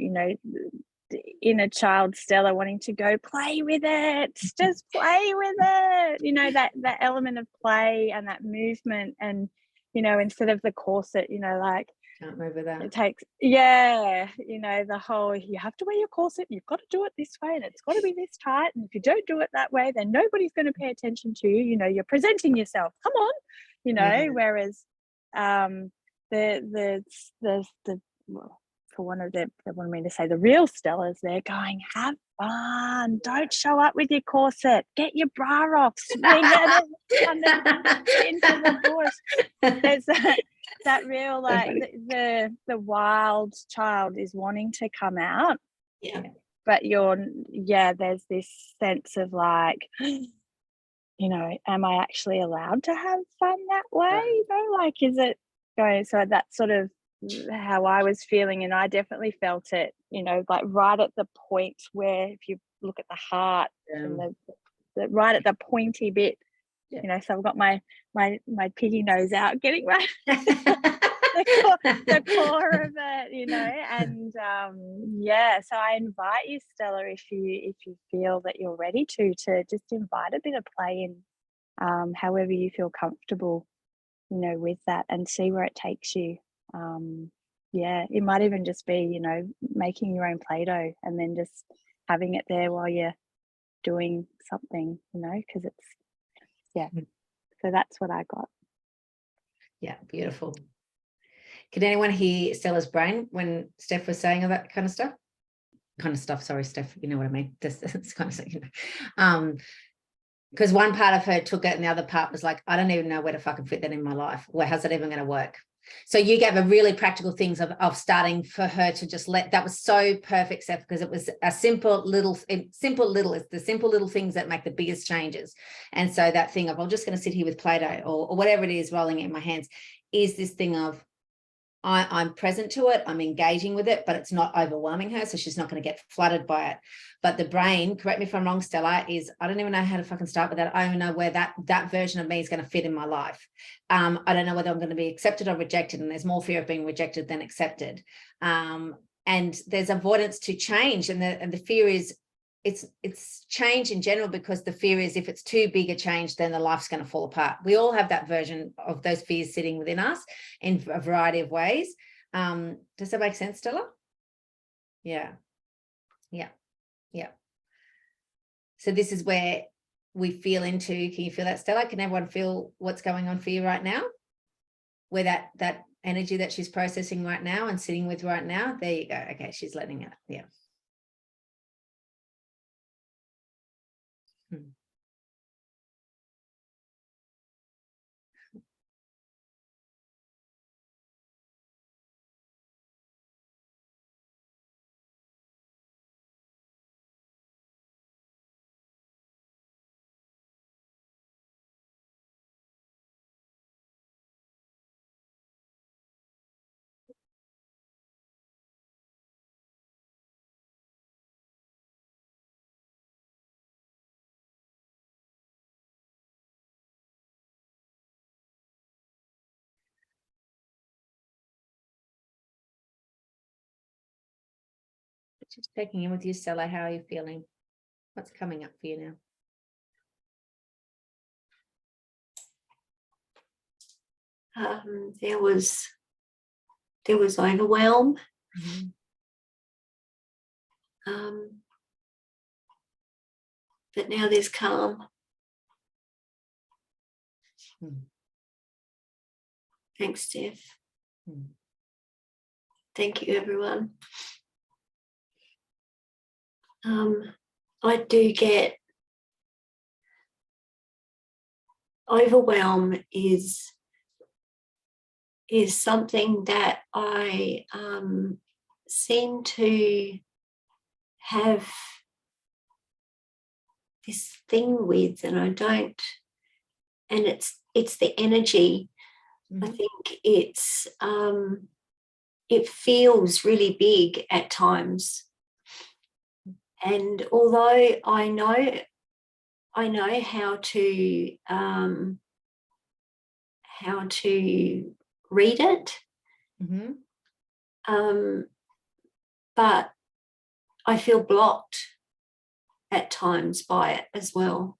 inner child Stella wanting to go play with it, just play with it, that element of play and that movement, and instead of the corset, like, can't move with that. it takes, the whole, you have to wear your corset, you've got to do it this way, and it's got to be this tight, and if you don't do it that way, then nobody's going to pay attention to you. You're presenting yourself, come on. Whereas well, for one of them, they wanted me to say, the real Stellas, they're going, have fun, don't show up with your corset, get your bra off, swing it into the bush. There's that real, like, the wild child is wanting to come out. Yeah. But there's this sense of like, am I actually allowed to have fun that way? Like, is it going? So that's sort of how I was feeling, and I definitely felt it, like right at the point where, if you look at the heart and the right at the pointy bit, so I've got my piggy nose out, getting right the core of it, and so I invite you, Stella, if you feel that you're ready to just invite a bit of play in, however you feel comfortable, with that, and see where it takes you. It might even just be, making your own Play-Doh and then just having it there while you're doing something, because it's, so that's what I got. Yeah, beautiful. Can anyone hear Stella's brain when Steph was saying all that kind of stuff? Sorry, Steph, you know what I mean? This kind of thing, because one part of her took it and the other part was like, I don't even know where to fucking fit that in my life. How's that even going to work? So you gave a really practical things of starting for her to just that was so perfect, Steph, because it was a simple little, it's the simple little things that make the biggest changes. And so that thing of, I'm just going to sit here with Play-Doh or whatever it is rolling in my hands, is this thing of, I'm present to it, I'm engaging with it, but it's not overwhelming her, so she's not going to get flooded by it. But the brain, correct me if I'm wrong, Stella, is, I don't even know how to fucking start with that. I don't even know where that version of me is going to fit in my life. I don't know whether I'm going to be accepted or rejected, and there's more fear of being rejected than accepted. And there's avoidance to change, and the fear is, it's change in general, because the fear is, if it's too big a change, then the life's going to fall apart. We all have that version of those fears sitting within us in a variety of ways. Does that make sense, Stella? Yeah. So this is where we feel into, can you feel that, Stella? Can everyone feel what's going on for you right now? Where that energy that she's processing right now and sitting with right now? There you go. Okay, she's letting it. Yeah. Just checking in with you, Stella. How are you feeling? What's coming up for you now? There was overwhelm. But now there's calm. Thanks, Steph. Thank you, everyone. I do get overwhelm is something that I seem to have this thing with, and I don't, and it's the energy. I think it's it feels really big at times, and although I know how to read it, but I feel blocked at times by it as well.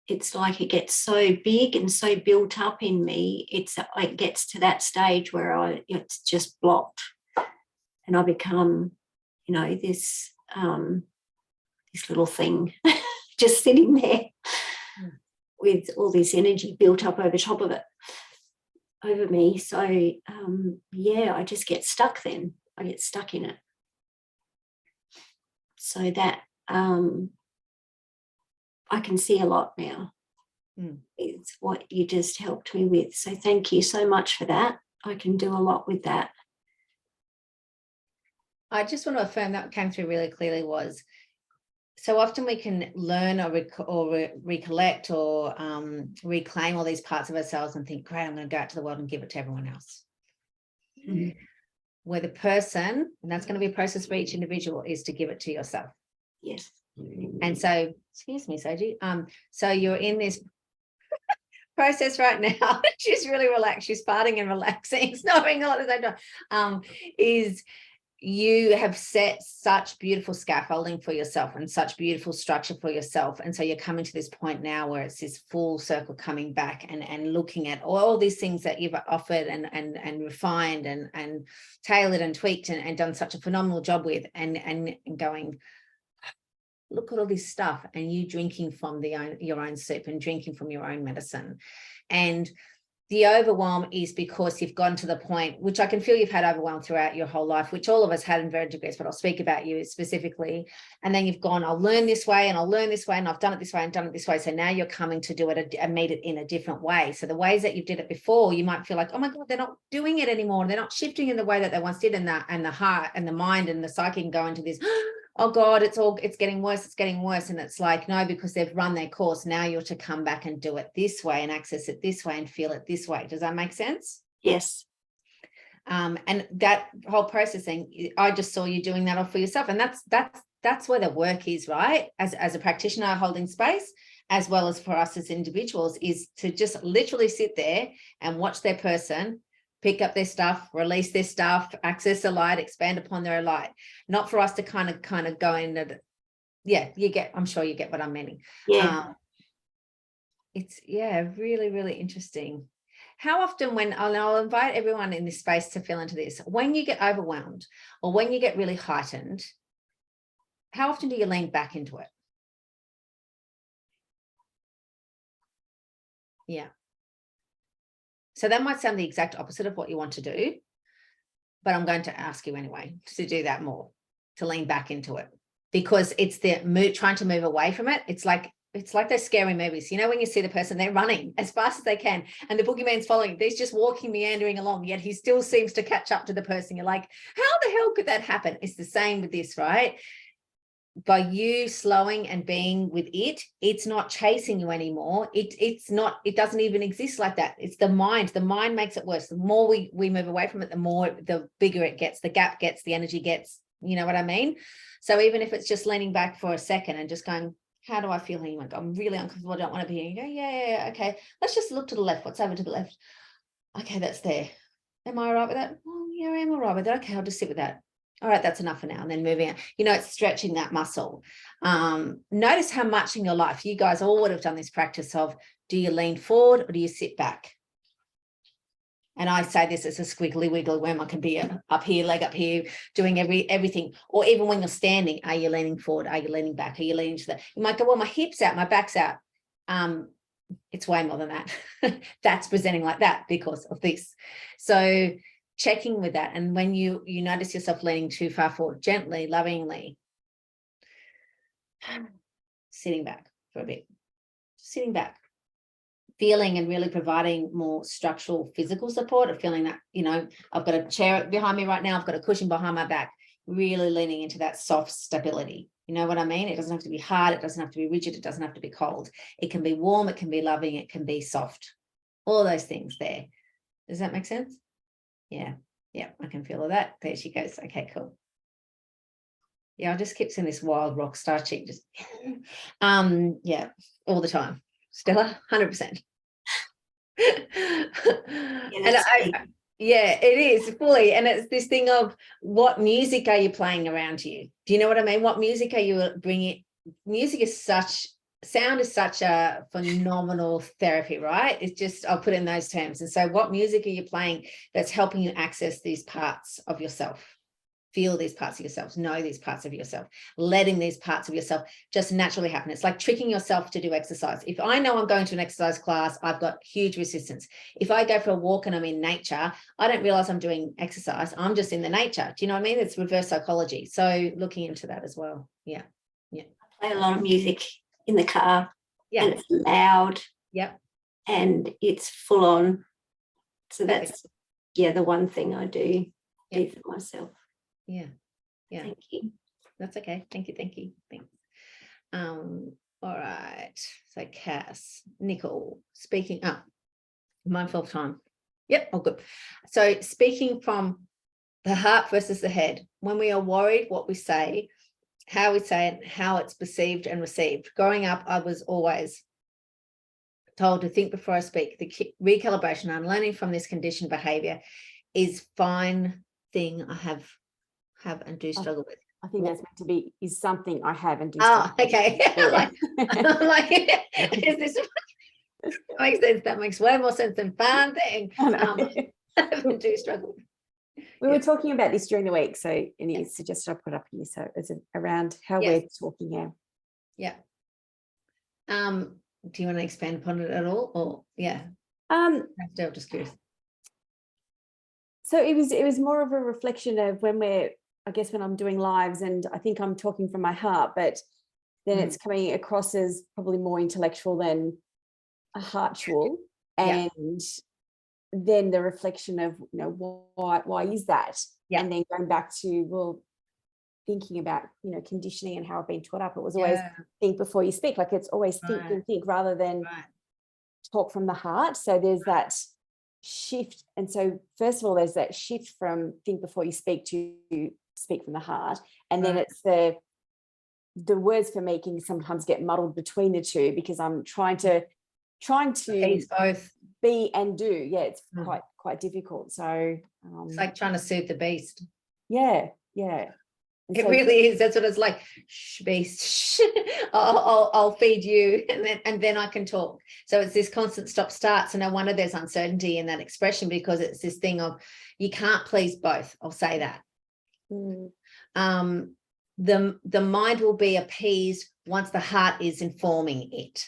It's like it gets so big and so built up in me. It gets to that stage where it's just blocked, and I become, this little thing just sitting there with all this energy built up over top of it, over me. So I just get stuck then. I get stuck in it. So that I can see a lot now. It's what you just helped me with. So thank you so much for that. I can do a lot with that. I just want to affirm that came through really clearly was, so often we can learn or recollect or reclaim all these parts of ourselves and think, great, I'm going to go out to the world and give it to everyone else. Where the person, and that's going to be a process for each individual, is to give it to yourself. Yes. And so, excuse me, Soji. So you're in this process right now. She's really relaxed. She's farting and relaxing, snoring all at the same time. Is you have set such beautiful scaffolding for yourself and such beautiful structure for yourself. And so you're coming to this point now where it's this full circle coming back and looking at all these things that you've offered and refined and tailored and tweaked and done such a phenomenal job with and going, look at all this stuff, and you drinking from your own soup and drinking from your own medicine. And the overwhelm is because you've gone to the point, which I can feel you've had overwhelm throughout your whole life, which all of us had in varying degrees, but I'll speak about you specifically. And then you've gone, I'll learn this way and I'll learn this way and I've done it this way and done it this way. So now you're coming to do it and meet it in a different way. So the ways that you did it before, you might feel like, oh my God, they're not doing it anymore. They're not shifting in the way that they once did, and the heart and the mind and the psyche can go into this, oh God, it's getting worse, it's getting worse. And it's like, no, because they've run their course. Now you're to come back and do it this way and access it this way and feel it this way. Does that make sense? Yes. And that whole processing, I just saw you doing that all for yourself. And that's where the work is, right? As a practitioner holding space, as well as for us as individuals, is to just literally sit there and watch their person pick up their stuff, release their stuff, access the light, expand upon their light. Not for us to kind of go into I'm sure you get what I'm meaning. Yeah. It's really, really interesting. How often I'll invite everyone in this space to feel into this, when you get overwhelmed or when you get really heightened, how often do you lean back into it? Yeah. So that might sound the exact opposite of what you want to do, but I'm going to ask you anyway to do that more, to lean back into it, because it's the trying to move away from it. It's like those scary movies, when you see the person, they're running as fast as they can and the boogeyman's following. He's just walking, meandering along, yet he still seems to catch up to the person. You're like, how the hell could that happen? It's the same with this, right? By you slowing and being with it, it's not chasing you anymore. It doesn't even exist like that. It's the mind. The mind makes it worse. The more we move away from it, the bigger it gets, the gap gets, the energy gets, you know what I mean? So even if it's just leaning back for a second and just going, how do I feel here? Like, I'm really uncomfortable. I don't want to be here. You go, yeah, okay. Let's just look to the left. What's over to the left? Okay, that's there. Am I all right with that? Oh, yeah, I am all right with that. Okay, I'll just sit with that. All right, that's enough for now. And then moving on, it's stretching that muscle. Notice how much in your life, you guys all would have done this practice of, do you lean forward or do you sit back? And I say this as a squiggly wiggly worm. I can be up here, leg up here, doing everything. Or even when you're standing, are you leaning forward? Are you leaning back? Are you leaning to the, you might go, well, my hip's out, my back's out. It's way more than that. That's presenting like that because of this. So checking with that. And when you notice yourself leaning too far forward, gently, lovingly, sitting back for a bit, sitting back, feeling and really providing more structural physical support of feeling that, I've got a chair behind me right now, I've got a cushion behind my back, really leaning into that soft stability. You know what I mean? It doesn't have to be hard, it doesn't have to be rigid, it doesn't have to be cold. It can be warm, it can be loving, it can be soft. All those things there. Does that make sense? Yeah, I can feel all that. There she goes. Okay, cool. Yeah, I just keep seeing this wild rock star chick just yeah, all the time. Stella, 100%. Yeah, it is fully. And it's this thing of, what music are you playing around you? Do you know what I mean? What music are you bringing? Sound is such a phenomenal therapy, right? It's just, I'll put in those terms. And so what music are you playing that's helping you access these parts of yourself? Feel these parts of yourself, know these parts of yourself, letting these parts of yourself just naturally happen. It's like tricking yourself to do exercise. If I know I'm going to an exercise class, I've got huge resistance. If I go for a walk and I'm in nature, I don't realize I'm doing exercise. I'm just in the nature. Do you know what I mean? It's reverse psychology. So looking into that as well. Yeah. I play a lot of music in the car. Yeah. And it's loud. Yep. And it's full on. So that's, the one thing I do for myself. Yeah. Thank you. That's okay. Thank you. Thanks. All right. So Cass, Nicole, speaking up. Mindful of time. Yep. Oh, good. So speaking from the heart versus the head. When we are worried, what we say, how we say it, how it's perceived and received. Growing up, I was always told to think before I speak. The recalibration I'm learning from this conditioned behavior is fine thing I have and do struggle with. I think that's meant to be, is something I have and do struggle with. Okay. Yeah. Is this that makes sense? That makes way more sense than fun thing. Do struggle with. We were talking about this during the week, so and he suggested I put up here. So it's around how we're talking now. Yeah. Do you want to expand upon it at all, or I'm just curious. So it was more of a reflection of when I'm doing lives, and I think I'm talking from my heart, but then it's coming across as probably more intellectual than a heartual, and then the reflection of why is that, and then going back to thinking about conditioning and how I've been taught up. It was always think before you speak, like it's always think rather than talk from the heart. So there's that shift, and so first of all there's that shift from think before you speak to speak from the heart, and then it's the words for me can sometimes get muddled between the two because I'm trying to both be and do. It's quite difficult. So it's like trying to soothe the beast. And it really is. That's what it's like. Shh, beast. Shh. I'll feed you, and then I can talk. So it's this constant stop start. So no wonder there's uncertainty in that expression, because it's this thing of you can't please both. I'll say that. The mind will be appeased once the heart is informing it.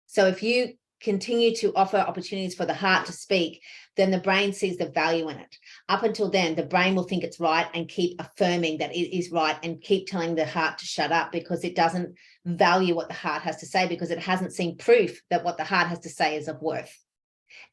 So if you continue to offer opportunities for the heart to speak, then the brain sees the value in it. Up until then, the brain will think it's right and keep affirming that it is right and keep telling the heart to shut up, because it doesn't value what the heart has to say, because it hasn't seen proof that what the heart has to say is of worth.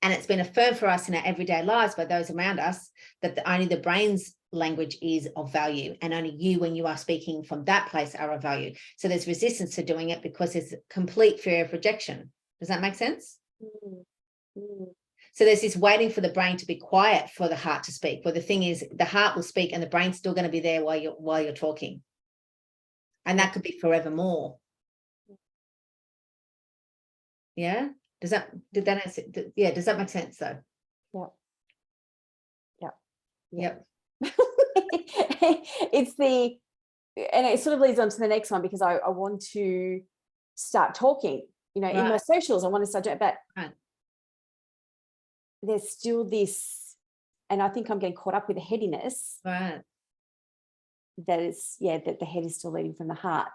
And it's been affirmed for us in our everyday lives by those around us that only the brain's language is of value, and only you, when you are speaking from that place, are of value. So there's resistance to doing it because there's complete fear of rejection. Does that make sense? So there's this waiting for the brain to be quiet for the heart to speak. Well, the thing is, the heart will speak and the brain's still going to be there while you're talking. And that could be forevermore. Yeah? Does that make sense though? Yeah. Yep. it's the, and it sort of leads on to the next one, because I want to start talking, in my Right. socials. I want to start doing, but Right. there's still this, and I think I'm getting caught up with the headiness. Right. That is, that the head is still leading from the heart.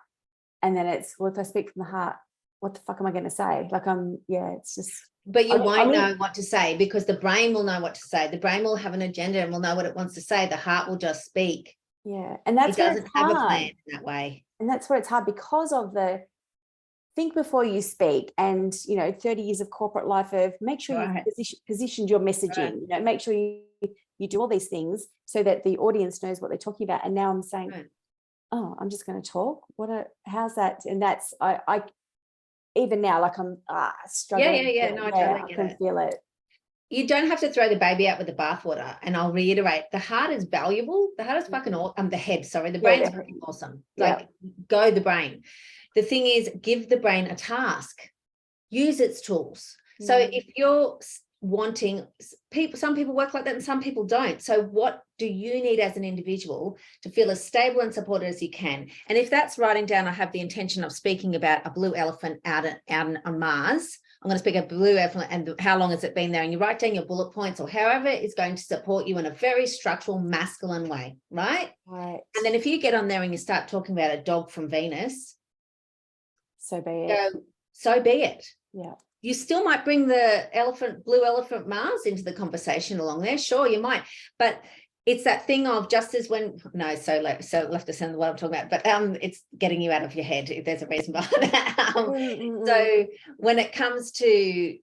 And then it's, well, if I speak from the heart, what the fuck am I going to say? Like, it's just. But you won't mean, know what to say, because the brain will know what to say. The brain will have an agenda and will know what it wants to say. The heart will just speak. Yeah. And that's It where doesn't it's have hard. a plan in that way. And that's where it's hard, because of the think before you speak, and 30 years of corporate life of make sure Right. you've positioned your messaging, make sure you do all these things so that the audience knows what they're talking about. And now I'm saying, Right. oh, I'm just going to talk. How's that? And that's, I even now, like I'm struggling. Yeah. No, I totally I get can it. feel it. You don't have to throw the baby out with the bathwater. And I'll reiterate, the heart is valuable. The heart is fucking awesome. The head, sorry, the brain's fucking awesome. Like, go the brain. The thing is, give the brain a task. Use its tools. So if you're wanting, some people work like that and some people don't. So what do you need as an individual to feel as stable and supported as you can? And if that's writing down, I have the intention of speaking about a blue elephant out on Mars. I'm going to speak a blue elephant and how long has it been there? And you write down your bullet points or however is going to support you in a very structural, masculine way, right? Right. And then if you get on there and you start talking about a dog from Venus, so be it. So be it. Yeah. You still might bring the blue elephant Mars into the conversation along there. Sure, you might, but it's that thing of just as when, no, so left to send what I'm talking about, but it's getting you out of your head. If there's a reason behind that. So when it comes to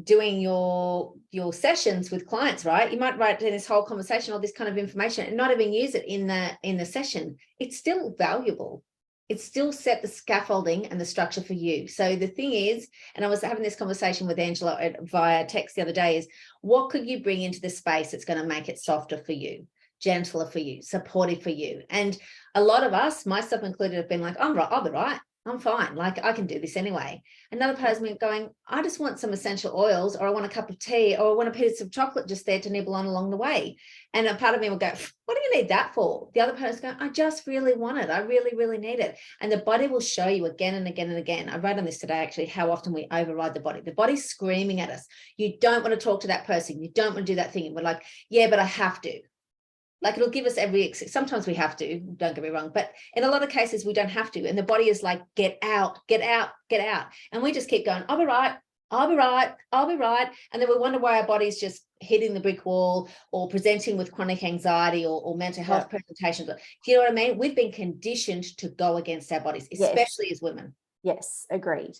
doing your sessions with clients, right, you might write in this whole conversation all this kind of information and not even use it in the session. It's still valuable. It's still set the scaffolding and the structure for you. So the thing is, and I was having this conversation with Angela via text the other day, is what could you bring into the space that's going to make it softer for you, gentler for you, supportive for you? And a lot of us, myself included, have been like, I'm right, I'll be right. I'm fine. Like, I can do this anyway. Another part of me going, I just want some essential oils, or I want a cup of tea, or I want a piece of chocolate just there to nibble on along the way. And a part of me will go, what do you need that for? The other person's going, I just really want it. I really, really need it. And the body will show you again and again and again. I wrote on this today, actually, how often we override the body. The body's screaming at us. You don't want to talk to that person. You don't want to do that thing. And we're like, yeah, but I have to. Like, it'll give us sometimes we have to, don't get me wrong, but in a lot of cases we don't have to. And the body is like, get out, get out, get out. And we just keep going, I'll be right, I'll be right, I'll be right. And then we wonder why our body's just hitting the brick wall or presenting with chronic anxiety or mental health presentations. Do you know what I mean? We've been conditioned to go against our bodies, especially as women. Yes, agreed.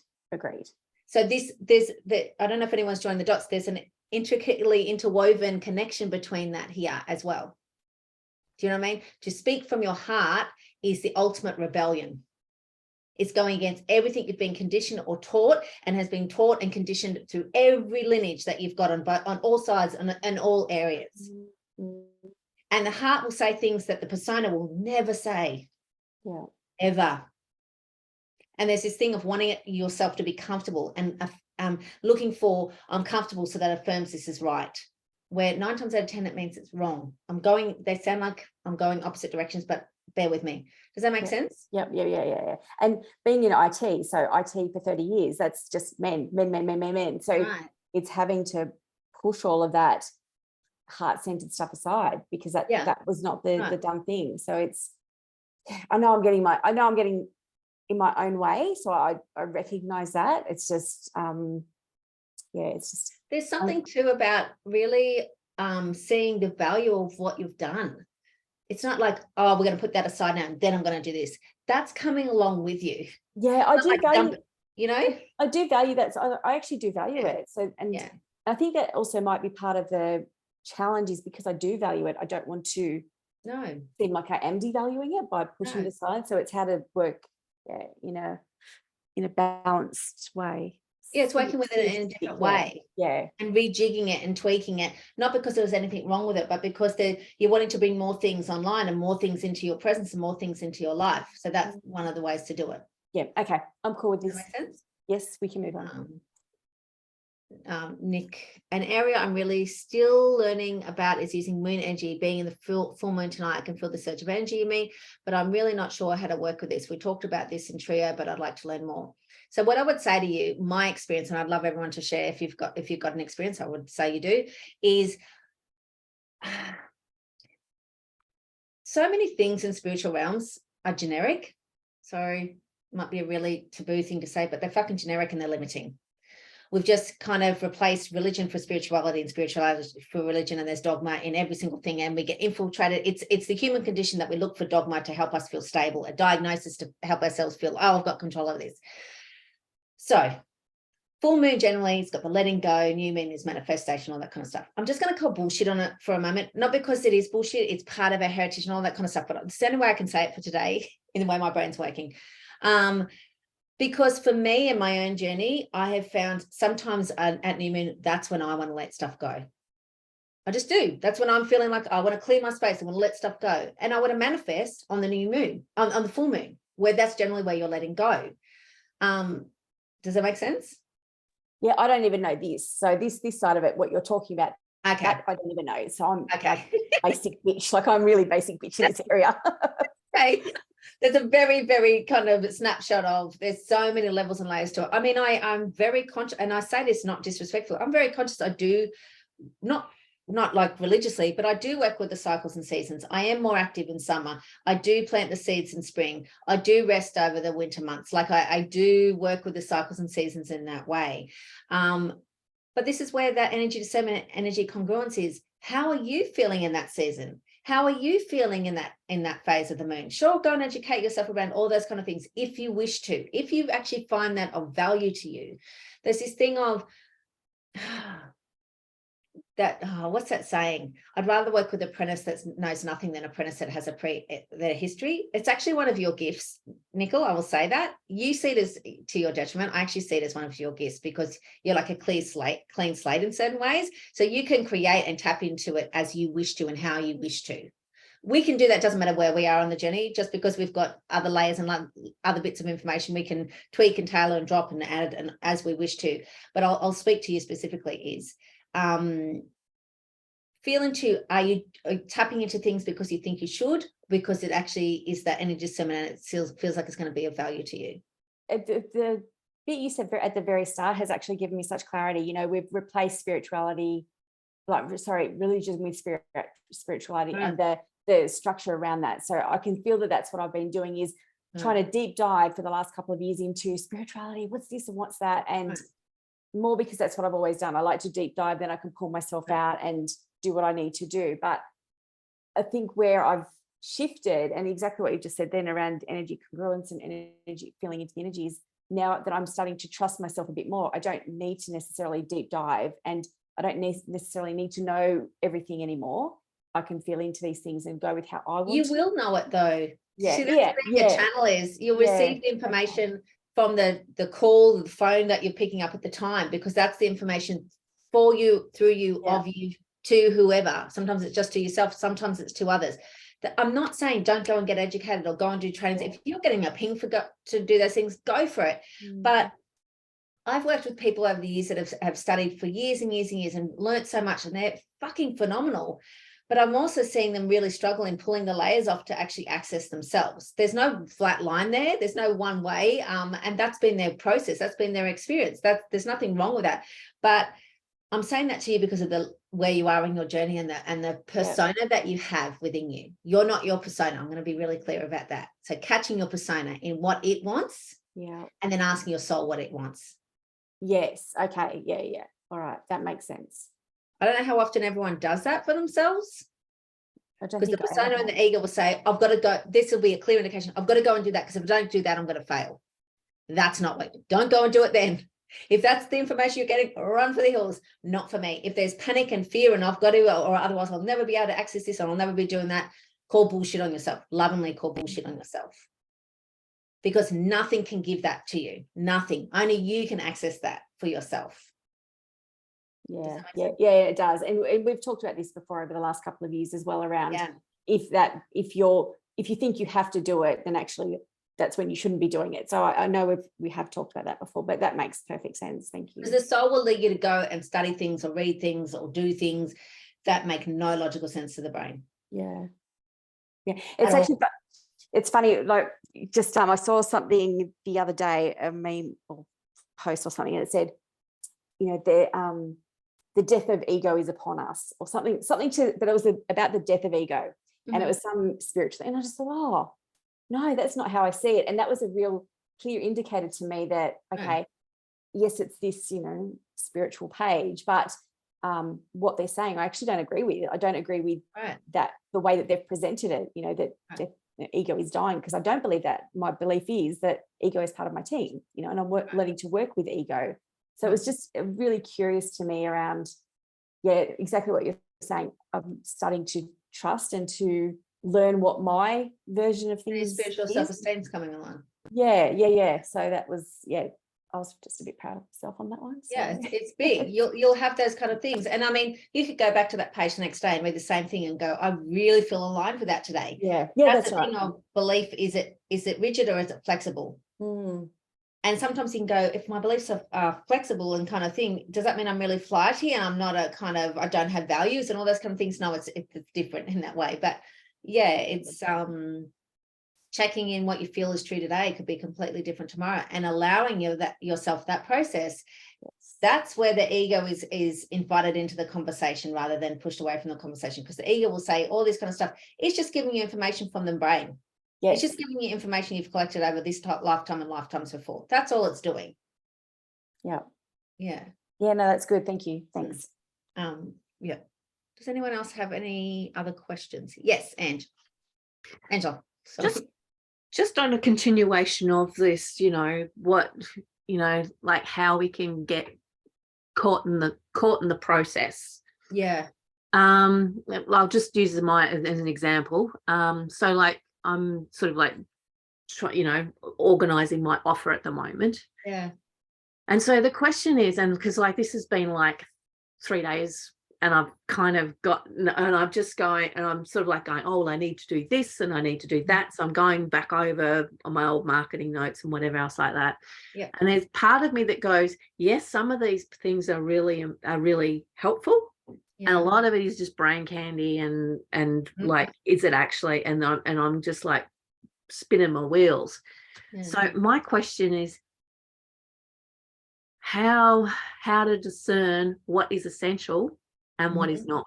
So I don't know if anyone's joined the dots. There's an intricately interwoven connection between that here as well. Do you know what I mean? To speak from your heart is the ultimate rebellion. It's going against everything you've been conditioned or taught, and has been taught and conditioned through every lineage that you've got on all sides and all areas. And the heart will say things that the persona will never say. Yeah. Ever. And there's this thing of wanting yourself to be comfortable and looking for, I'm comfortable, so that affirms this is right. Where 9 times out of 10, it means it's wrong. They sound like I'm going opposite directions, but bear with me. Does that make sense? Yeah. And being in IT, so IT for 30 years, that's just men. So it's having to push all of that heart-centered stuff aside, because that was not the done thing. So I know I'm getting in my own way. So I recognize that. It's just, it's just. There's something too about really seeing the value of what you've done. It's not like, oh, we're going to put that aside now and then I'm going to do this. That's coming along with you. Yeah, I do value, I do value that. So I actually do value it. So, and I think that also might be part of the challenge, is because I do value it. I don't want to seem like I am devaluing it by pushing it aside. So it's how to work in a balanced way. Yeah, it's working with it in a different way. Yeah. And rejigging it and tweaking it, not because there was anything wrong with it, but because you're wanting to bring more things online and more things into your presence and more things into your life. So that's one of the ways to do it. Yeah. Okay. I'm cool with this. Does that make sense? Yes, we can move on. Nick, an area I'm really still learning about is using moon energy. Being in the full moon tonight, I can feel the surge of energy in me, but I'm really not sure how to work with this. We talked about this in trio, but I'd like to learn more. So what I would say to you, my experience, and I'd love everyone to share if you've got an experience, I would say you do, is so many things in spiritual realms are generic. So might be a really taboo thing to say, but they're fucking generic and they're limiting. We've just kind of replaced religion for spirituality and spirituality for religion, and there's dogma in every single thing, and we get infiltrated. It's the human condition that we look for dogma to help us feel stable, a diagnosis to help ourselves feel, oh, I've got control of this. So full moon generally, it's got the letting go, new moon is manifestation, all that kind of stuff. I'm just going to call bullshit on it for a moment, not because it is bullshit, it's part of our heritage and all that kind of stuff, but it's the only way I can say it for today in the way my brain's working. Because for me in my own journey, I have found sometimes at new moon, that's when I want to let stuff go. I just do. That's when I'm feeling like I want to clear my space. I want to let stuff go. And I want to manifest on the new moon, on the full moon, where that's generally where you're letting go. Does that make sense? Yeah, I don't even know this. So this side of it, what you're talking about, Okay. that I don't even know. So I'm Okay. basic bitch. Like I'm really basic bitch in this area. Okay. There's a very, very kind of snapshot of, there's so many levels and layers to it. I mean, I'm very conscious, and I say this not disrespectful. I'm very conscious. I do not like religiously, but I do work with the cycles and seasons. I am more active in summer. I do plant the seeds in spring. I do rest over the winter months. Like I do work with the cycles and seasons in that way. But this is where that energy discernment, energy congruence is. How are you feeling in that season? How are you feeling in that phase of the moon? Sure, go and educate yourself around all those kind of things if you wish to, if you actually find that of value to you. There's this thing of what's that saying? I'd rather work with an apprentice that knows nothing than an apprentice that has their history. It's actually one of your gifts, Nicole. I will say that. You see it as to your detriment. I actually see it as one of your gifts because you're like a clean slate in certain ways. So you can create and tap into it as you wish to and how you wish to. We can do that. Doesn't matter where we are on the journey, just because we've got other layers and other bits of information we can tweak and tailor and drop and add and as we wish to. But I'll speak to you specifically is are you tapping into things because you think you should, because it actually is that energy discernment and it feels like it's going to be of value to you? The bit you said at the very start has actually given me such clarity. You know, we've replaced religion with spirituality and the structure around that. So I can feel that that's what I've been doing is trying to deep dive for the last couple of years into spirituality. What's this and what's that? And more because that's what I've always done. I like to deep dive, then I can pull myself out and do what I need to do. But I think where I've shifted, and exactly what you just said then around energy congruence and energy, feeling into the energies, now that I'm starting to trust myself a bit more, I don't need to necessarily deep dive and I don't necessarily need to know everything anymore. I can feel into these things and go with how I want You to. will know it though. Yeah. See, that's where your channel is. You'll receive the information from the call, the phone that you're picking up at the time, because that's the information for you, through you, of you, to whoever. Sometimes it's just to yourself, sometimes it's to others. I'm not saying don't go and get educated or go and do trainings. If you're getting a ping to do those things, go for it. But I've worked with people over the years that have studied for years and years and years and learned so much, and they're fucking phenomenal. But I'm also seeing them really struggle in pulling the layers off to actually access themselves. There's no flat line there. There's no one way. And that's been their process. That's been their experience. There's nothing wrong with that. But I'm saying that to you because of where you are in your journey and the persona that you have within you. You're not your persona. I'm going to be really clear about that. So catching your persona in what it wants, and then asking your soul what it wants. Yes. Okay. Yeah. All right. That makes sense. I don't know how often everyone does that for themselves. Because the persona and the ego will say, I've got to go. This will be a clear indication. I've got to go and do that, because if I don't do that, I'm going to fail. That's not what. Don't go and do it then. If that's the information you're getting, run for the hills. Not for me. If there's panic and fear and I've got to, or otherwise I'll never be able to access this, and I'll never be doing that, call bullshit on yourself. Lovingly call bullshit on yourself. Because nothing can give that to you. Nothing. Only you can access that for yourself. Yeah, it does. And we've talked about this before over the last couple of years as well around if you think you have to do it, then actually that's when you shouldn't be doing it. So I know we have talked about that before, but that makes perfect sense. Thank you. Because the soul will lead you to go and study things or read things or do things that make no logical sense to the brain. Yeah. It's actually, it's funny, like just I saw something the other day, a meme or post or something, and it said, you know, the death of ego is upon us, or something to, but it was about the death of ego. And it was some spiritual, and I just thought, oh no, that's not how I see it. And that was a real clear indicator to me that, okay, yes, it's this, you know, spiritual page, but what they're saying, I actually don't agree with. I don't agree with that, the way that they've presented it, you know, that ego is dying, because I don't believe that. My belief is that ego is part of my team, you know, and I'm learning to work with ego. So it was just really curious to me around, exactly what you're saying. I'm starting to trust and to learn what my version of things is. Spiritual self-esteem is coming along. Yeah. So that was, I was just a bit proud of myself on that one. So. Yeah, it's big. You'll have those kind of things. And I mean, you could go back to that page the next day and read the same thing and go, I really feel aligned with that today. Yeah, that's the right. thing of belief. Is it rigid or is it flexible? And sometimes you can go, if my beliefs are flexible and kind of thing, does that mean I'm really flighty and I'm not a kind of, I don't have values and all those kind of things? No, it's different in that way. But yeah, it's checking in what you feel is true today could be completely different tomorrow, and allowing yourself that process. That's where the ego is invited into the conversation rather than pushed away from the conversation, because the ego will say all this kind of stuff. It's just giving you information from the brain. It's just giving you information you've collected over this lifetime and lifetimes before. That's all it's doing. Yeah, no, that's good. Thank you. Thanks. Does anyone else have any other questions? Yes, Angela. Just on a continuation of this, you know, like how we can get caught in the process. I'll just use mine as an example. So like I'm sort of like organizing my offer at the moment. And so the question is, and because like this has been like 3 days, and I've kind of and I'm just going, and I'm sort of like going, oh, well, I need to do this and I need to do that. So I'm going back over on my old marketing notes and whatever else like that. And there's part of me that goes, yes, some of these things are really helpful. And a lot of it is just brain candy and like, is it actually? And I'm just like spinning my wheels. So my question is, how to discern what is essential and what is not,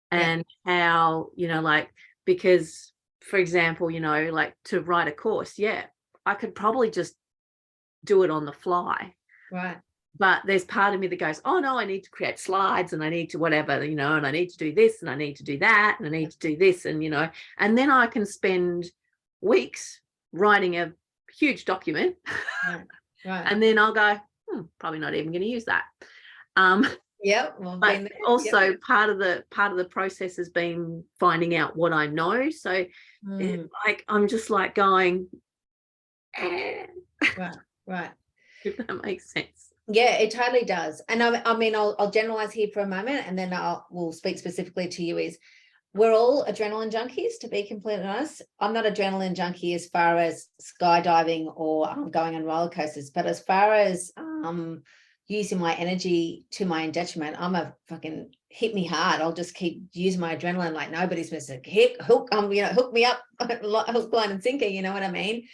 and how, you know, like, because for example, you know, like to write a course, I could probably just do it on the fly, but there's part of me that goes, oh no, I need to create slides and I need to whatever, you know, and I need to do this and I need to do that and I need to do this, and you know, and then I can spend weeks writing a huge document and then I'll go, probably not even going to use that. But also part of the process has been finding out what I know. So like I'm just like going, right. If that makes sense. Yeah, it totally does. And I mean, I'll generalize here for a moment, and then we'll speak specifically to you. Is we're all adrenaline junkies, to be completely honest. I'm not adrenaline junkie as far as skydiving or going on roller coasters, but as far as using my energy to my detriment, I'm a fucking hit me hard. I'll just keep using my adrenaline like nobody's business. Hook me up, hook, line and sinker, you know what I mean?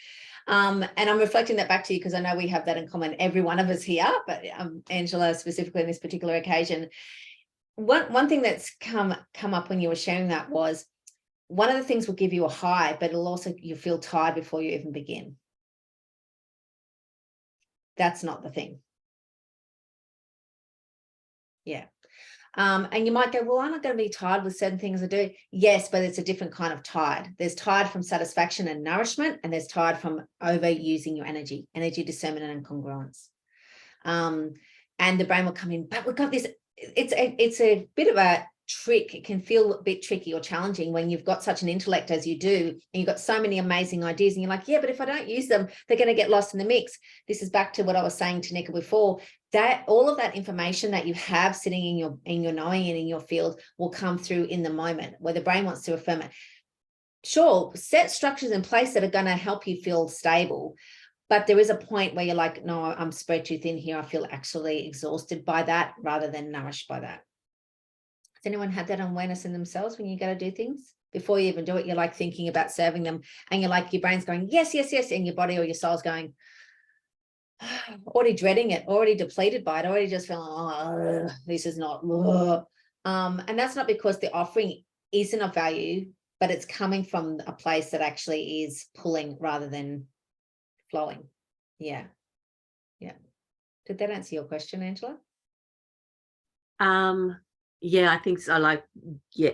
And I'm reflecting that back to you because I know we have that in common, every one of us here, but Angela specifically in this particular occasion. One thing that's come up when you were sharing that was, one of the things will give you a high, but it'll also, you feel tired before you even begin. That's not the thing. And you might go, well, I'm not going to be tired with certain things I do. Yes, but it's a different kind of tired. There's tired from satisfaction and nourishment, and there's tired from overusing your energy discernment and congruence. And the brain will come in, but we've got this, it's a bit of a trick. It can feel a bit tricky or challenging when you've got such an intellect as you do, and you've got so many amazing ideas, and you're like, yeah, but if I don't use them, they're going to get lost in the mix. This is back to what I was saying to Nika before, that all of that information that you have sitting in your knowing and in your field will come through in the moment where the brain wants to affirm it. sure, set structures in place that are going to help you feel stable. But there is a point where you're like, no, I'm spread too thin here. I feel actually exhausted by that rather than nourished by that. Has anyone had that awareness in themselves when you go to do things? Before you even do it, you're like thinking about serving them and you're like, your brain's going, yes, yes, yes. And your body or your soul's going, already dreading it, already depleted by it, already just feeling, oh, this is not. And that's not because the offering isn't of value, but it's coming from a place that actually is pulling rather than flowing. Yeah. Yeah. Did that answer your question, Angela? Yeah, I think so. Like, yeah,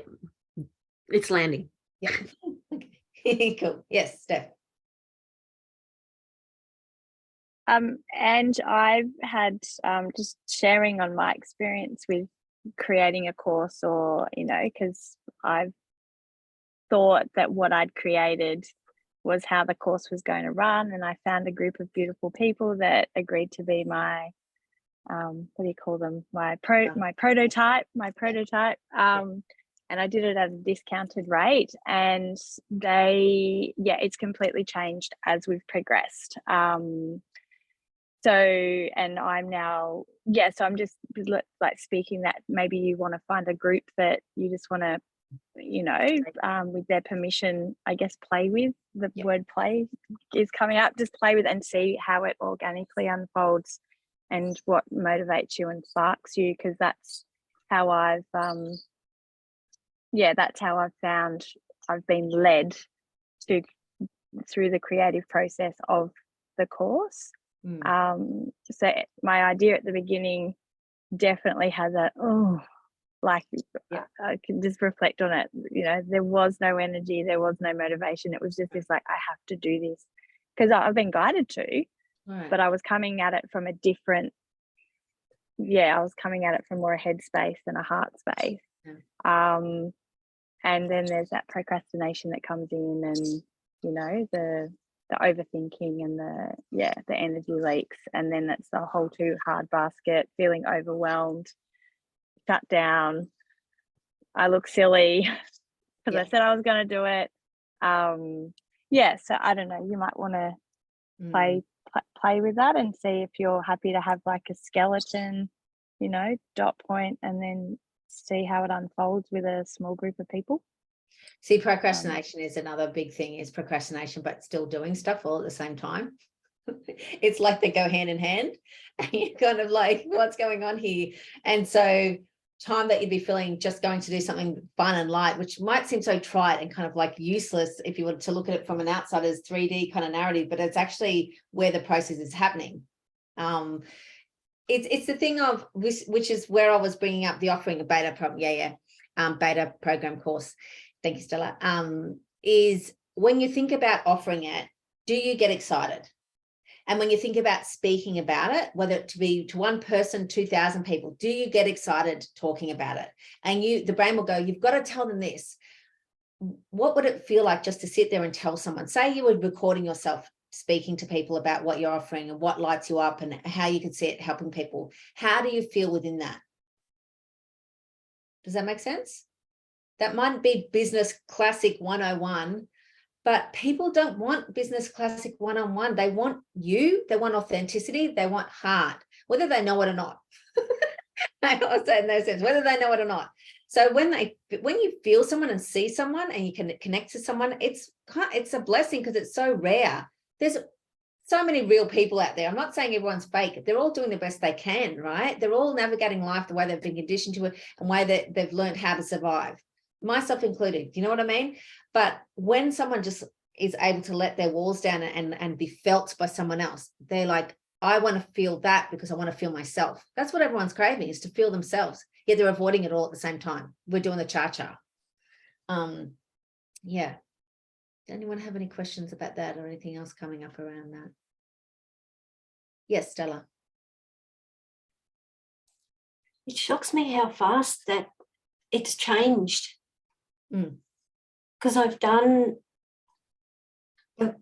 it's landing. Yeah. Okay. Cool. Yes, Steph. And I've had just sharing on my experience with creating a course, or, you know, because I've thought that what I'd created was how the course was going to run, and I found a group of beautiful people that agreed to be my what do you call them, my prototype. And I did it at a discounted rate, and it's completely changed as we've progressed. So, and I'm now, so I'm just like speaking that maybe you want to find a group that you just want to, you know, with their permission, I guess, play with. The word play is coming up, just play with and see how it organically unfolds and what motivates you and sparks you, because that's how I've that's how I've found I've been led to through the creative process of the course. So my idea at the beginning definitely has a I can just reflect on it, you know, there was no energy, there was no motivation. It was just this like, I have to do this because I've been guided to, but I was coming at it from a different, I was coming at it from more a head space than a heart space. And then there's that procrastination that comes in, and, you know, the overthinking and the energy leaks, and then it's the whole too hard basket, feeling overwhelmed, shut down, I look silly because I said I was going to do it. So I don't know, you might want to play with that and see if you're happy to have like a skeleton, you know, dot point, and then see how it unfolds with a small group of people. See, procrastination is another big thing, is procrastination, but still doing stuff all at the same time. It's like they go hand in hand, and you're kind of like, what's going on here? And so time that you'd be feeling just going to do something fun and light, which might seem so trite and kind of like useless if you were to look at it from an outsider's 3D kind of narrative, but it's actually where the process is happening. It's the thing of, which is where I was bringing up the offering a beta program. Beta program course. Thank you, Stella. Is when you think about offering it, do you get excited? And when you think about speaking about it, whether it to be to one person, 2,000 people, do you get excited talking about it? And the brain will go, you've got to tell them this. What would it feel like just to sit there and tell someone? Say you were recording yourself speaking to people about what you're offering and what lights you up and how you could see it helping people. How do you feel within that? Does that make sense? That might be business classic 101, but people don't want business classic 101. They want you, they want authenticity, they want heart, whether they know it or not. I always say in those sense, whether they know it or not. So when you feel someone and see someone and you can connect to someone, it's a blessing because it's so rare. There's so many real people out there. I'm not saying everyone's fake. They're all doing the best they can, right? They're all navigating life the way they've been conditioned to it and way that they've learned how to survive, myself included. You know what I mean? But when someone just is able to let their walls down and be felt by someone else, they're like, I want to feel that because I want to feel myself. That's what everyone's craving, is to feel themselves. Yet they're avoiding it all at the same time. We're doing the cha-cha. Yeah. Does anyone have any questions about that or anything else coming up around that? Yes, Stella. It shocks me how fast that it's changed. Because I've done a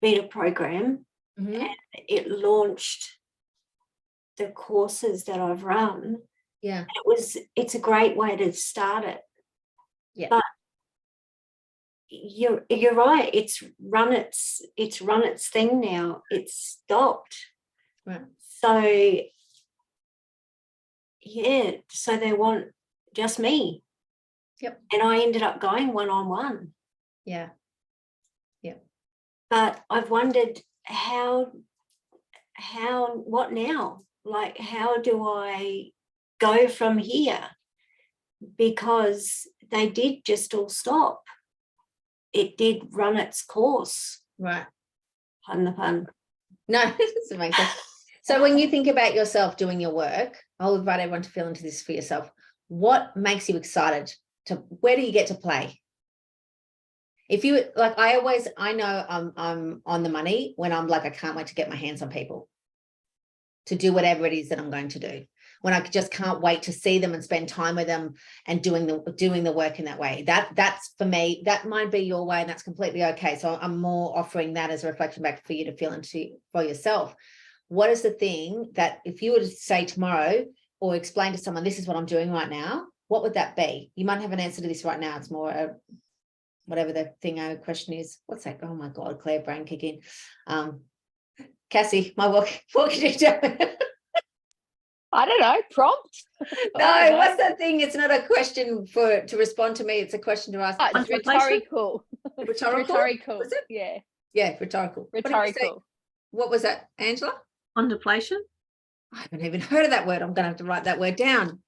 beta program and it launched the courses that I've run. Yeah. It's a great way to start it. Yeah. But you're right. It's run its thing now. It's stopped. Right. So yeah, so they want just me. Yep. And I ended up going one-on-one. Yeah. Yeah. But I've wondered what now? Like, how do I go from here? Because they did just all stop. It did run its course. Right. Pardon the pun. No, it doesn't make sense. So when you think about yourself doing your work, I'll invite everyone to feel into this for yourself. What makes you excited where do you get to play? If you like, I know I'm on the money when I'm like, I can't wait to get my hands on people to do whatever it is that I'm going to do. When I just can't wait to see them and spend time with them and doing the work in that way. That's for me, that might be your way, and that's completely okay. So I'm more offering that as a reflection back for you to feel into for yourself. What is the thing that if you were to say tomorrow or explain to someone, this is what I'm doing right now, what would that be? You might have an answer to this right now. It's more whatever the thing question is. What's that? Oh my God, Claire, brain kicking. Cassie, what can you do? I don't know, prompt. No, what's that thing? It's not a question to respond to me. It's a question to ask. It's rhetorical. Rhetorical? Rhetorical. Was it? Yeah. Yeah, rhetorical. Rhetorical. What was that, Angela? Contemplation. I haven't even heard of that word. I'm going to have to write that word down.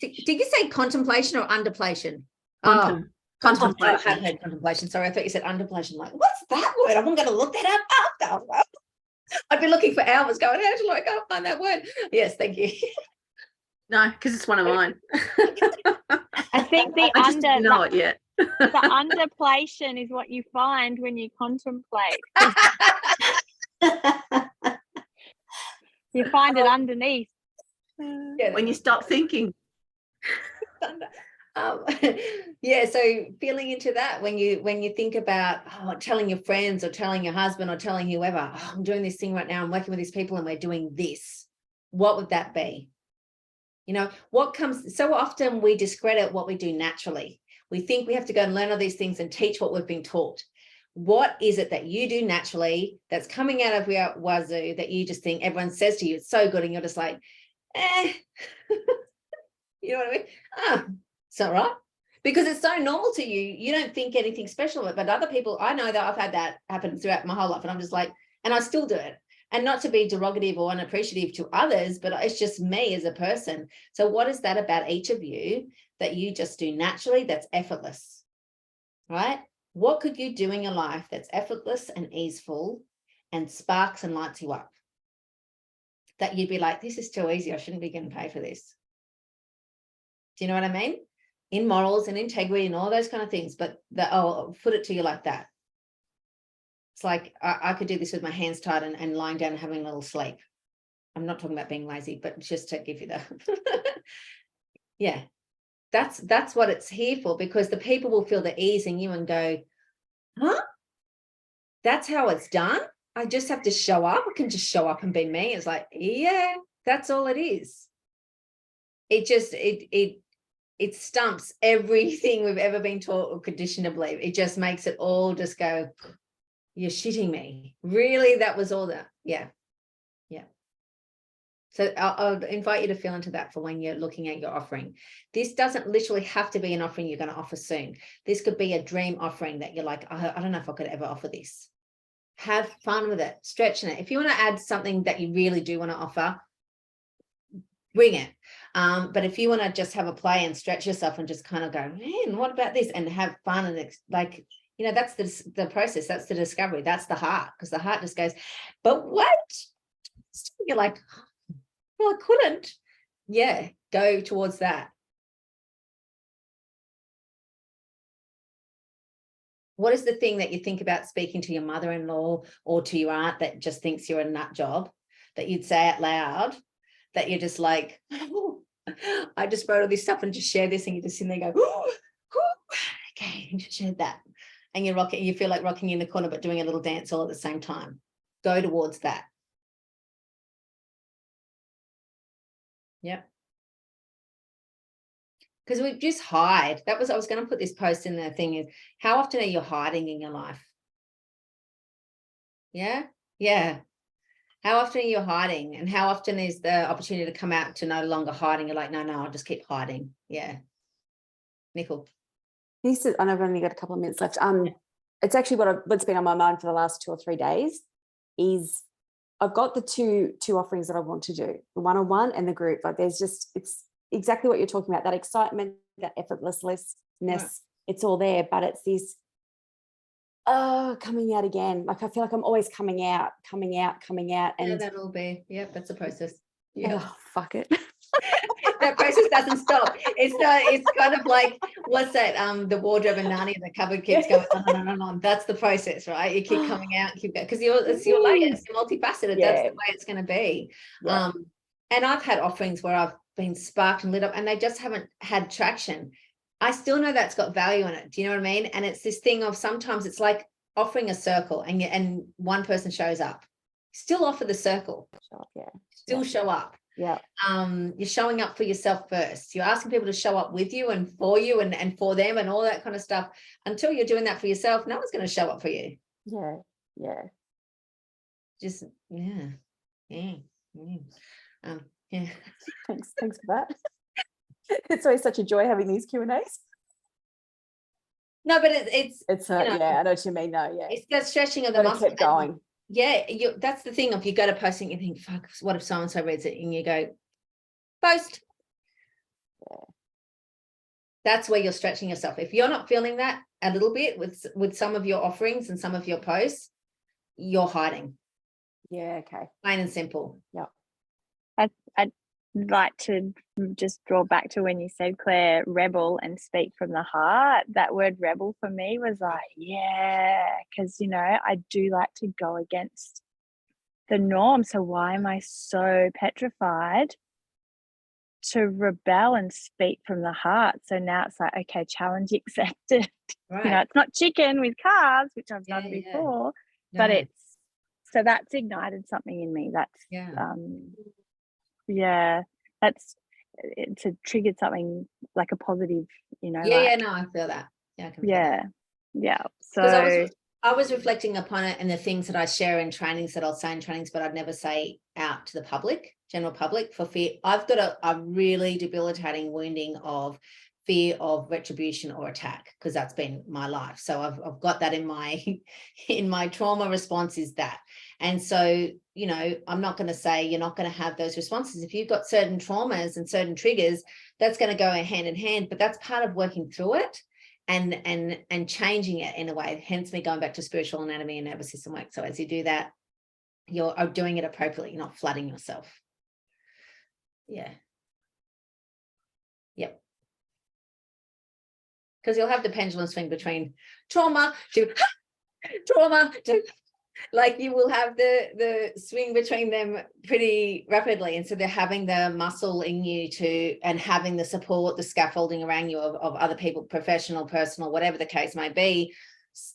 Did you say contemplation or underplation? Contemplation. I haven't heard contemplation. Sorry, I thought you said underplation. Like, what's that word? I'm going to look that up after. I've been looking for hours going, Angela, I can't find that word. Yes, thank you. No, because it's one of mine. I think the I just didn't know it yet. the underplation is what you find when you contemplate. You find it underneath. Yeah, When you stop thinking. Yeah, so feeling into that when you think about telling your friends or telling your husband or telling whoever, I'm doing this thing right now, I'm working with these people and we're doing this, what would that be? You know, what comes so often we discredit what we do naturally. We think we have to go and learn all these things and teach what we've been taught. What is it that you do naturally that's coming out of your wazoo that you just think everyone says to you it's so good and you're just like, you know what I mean? It's not right. Because it's so normal to you. You don't think anything special of it. But other people, I know that I've had that happen throughout my whole life. And I'm just like, and I still do it. And not to be derogative or unappreciative to others, but it's just me as a person. So what is that about each of you that you just do naturally that's effortless, right? What could you do in your life that's effortless and easeful and sparks and lights you up? That you'd be like, this is too easy. I shouldn't be getting paid for this. Do you know what I mean? In morals and integrity and all those kind of things, but I'll put it to you like that. It's like I could do this with my hands tied and lying down and having a little sleep. I'm not talking about being lazy, but just to give you the yeah, that's what it's here for, because the people will feel the ease in you and go, huh? That's how it's done. I just have to show up. I can just show up and be me. It's like, yeah, that's all it is. It just it stumps everything we've ever been taught or conditioned to believe. It just makes it all just go, you're shitting me. Really? That was all that? Yeah. Yeah. So I'll invite you to feel into that for when you're looking at your offering. This doesn't literally have to be an offering you're going to offer soon. This could be a dream offering that you're like, I don't know if I could ever offer this. Have fun with it, stretching it. If you want to add something that you really do want to offer, bring it. But if you want to just have a play and stretch yourself and just kind of go, man, what about this? And have fun and like, you know, that's the process. That's the discovery. That's the heart, because the heart just goes, but what? You're like, well, I couldn't. Yeah, go towards that. What is the thing that you think about speaking to your mother-in-law or to your aunt that just thinks you're a nut job, that you'd say out loud, that you're just like, oh, I just wrote all this stuff and just share this, and you just sit there and go, okay, you just shared that. And you're rocking, you feel like rocking in the corner, but doing a little dance all at the same time. Go towards that. Yeah. because we just hide. I was going to put this post in the thing is, how often are you hiding in your life? Yeah. How often are you hiding, and how often is the opportunity to come out to no longer hiding? You're like, no, I'll just keep hiding. Yeah. Nicole. This is, and I've only got a couple of minutes left. It's actually what's been on my mind for the last 2 or 3 days is I've got the two offerings that I want to do, the one-on-one and the group. Like it's exactly what you're talking about, that excitement, that effortlessness, Right. it's all there, but it's this, coming out again. Like I feel like I'm always coming out. And Yeah, that'll be, that's a process. Yeah. oh, fuck it. That process doesn't stop. It's kind of like, what's that? The wardrobe and Narnia, the cupboard keeps going on. That's the process, right? You keep coming out, keep going, because it's your layers, you're multifaceted. Yeah. That's the way it's going to be. Yeah. And I've had offerings where I've been sparked and lit up and they just haven't had traction. I still know that's got value in it. Do you know what I mean? And it's this thing of sometimes it's like offering a circle and one person shows up. Still offer the circle. Yeah. Still show up. Yeah. You're showing up for yourself first. You're asking people to show up with you and for them and all that kind of stuff. Until you're doing that for yourself, no one's going to show up for you. Yeah. Just yeah. Thanks for that. It's always such a joy having these Q&As. No, but it's yeah, I know what you mean. No, yeah, it's that stretching of the muscle. Keep going. Yeah, that's the thing. If you go to posting and you think, fuck, what if so and so reads it, and you go post. Yeah. That's where you're stretching yourself. If you're not feeling that a little bit with some of your offerings and some of your posts, you're hiding. Yeah, okay. Plain and simple. Yeah. I'd like to just draw back to when you said, Claire, rebel and speak from the heart. That word rebel for me was like, yeah, because, I do like to go against the norm. So why am I so petrified to rebel and speak from the heart? So now it's like, okay, challenge accepted. Right. It's not chicken with carbs, which I've done before, but that's ignited something in me. It's triggered something like a positive, no, I feel that. Yeah, I can feel that. Yeah. So because I was reflecting upon it and the things that I share in trainings that I'll say in trainings, but I'd never say out to the public, general public, for fear. I've got a really debilitating wounding of fear of retribution or attack, because that's been my life. So I've got that in my trauma response is that. And so, I'm not going to say you're not going to have those responses. If you've got certain traumas and certain triggers, that's going to go hand in hand, but that's part of working through it and changing it in a way. Hence me going back to spiritual anatomy and nervous system work. So as you do that, you're doing it appropriately. You're not flooding yourself. Yeah. Yep. Because you'll have the pendulum swing between trauma to like you will have the swing between them pretty rapidly. And so they're having the muscle in you and having the support, the scaffolding around you of other people, professional, personal, whatever the case may be,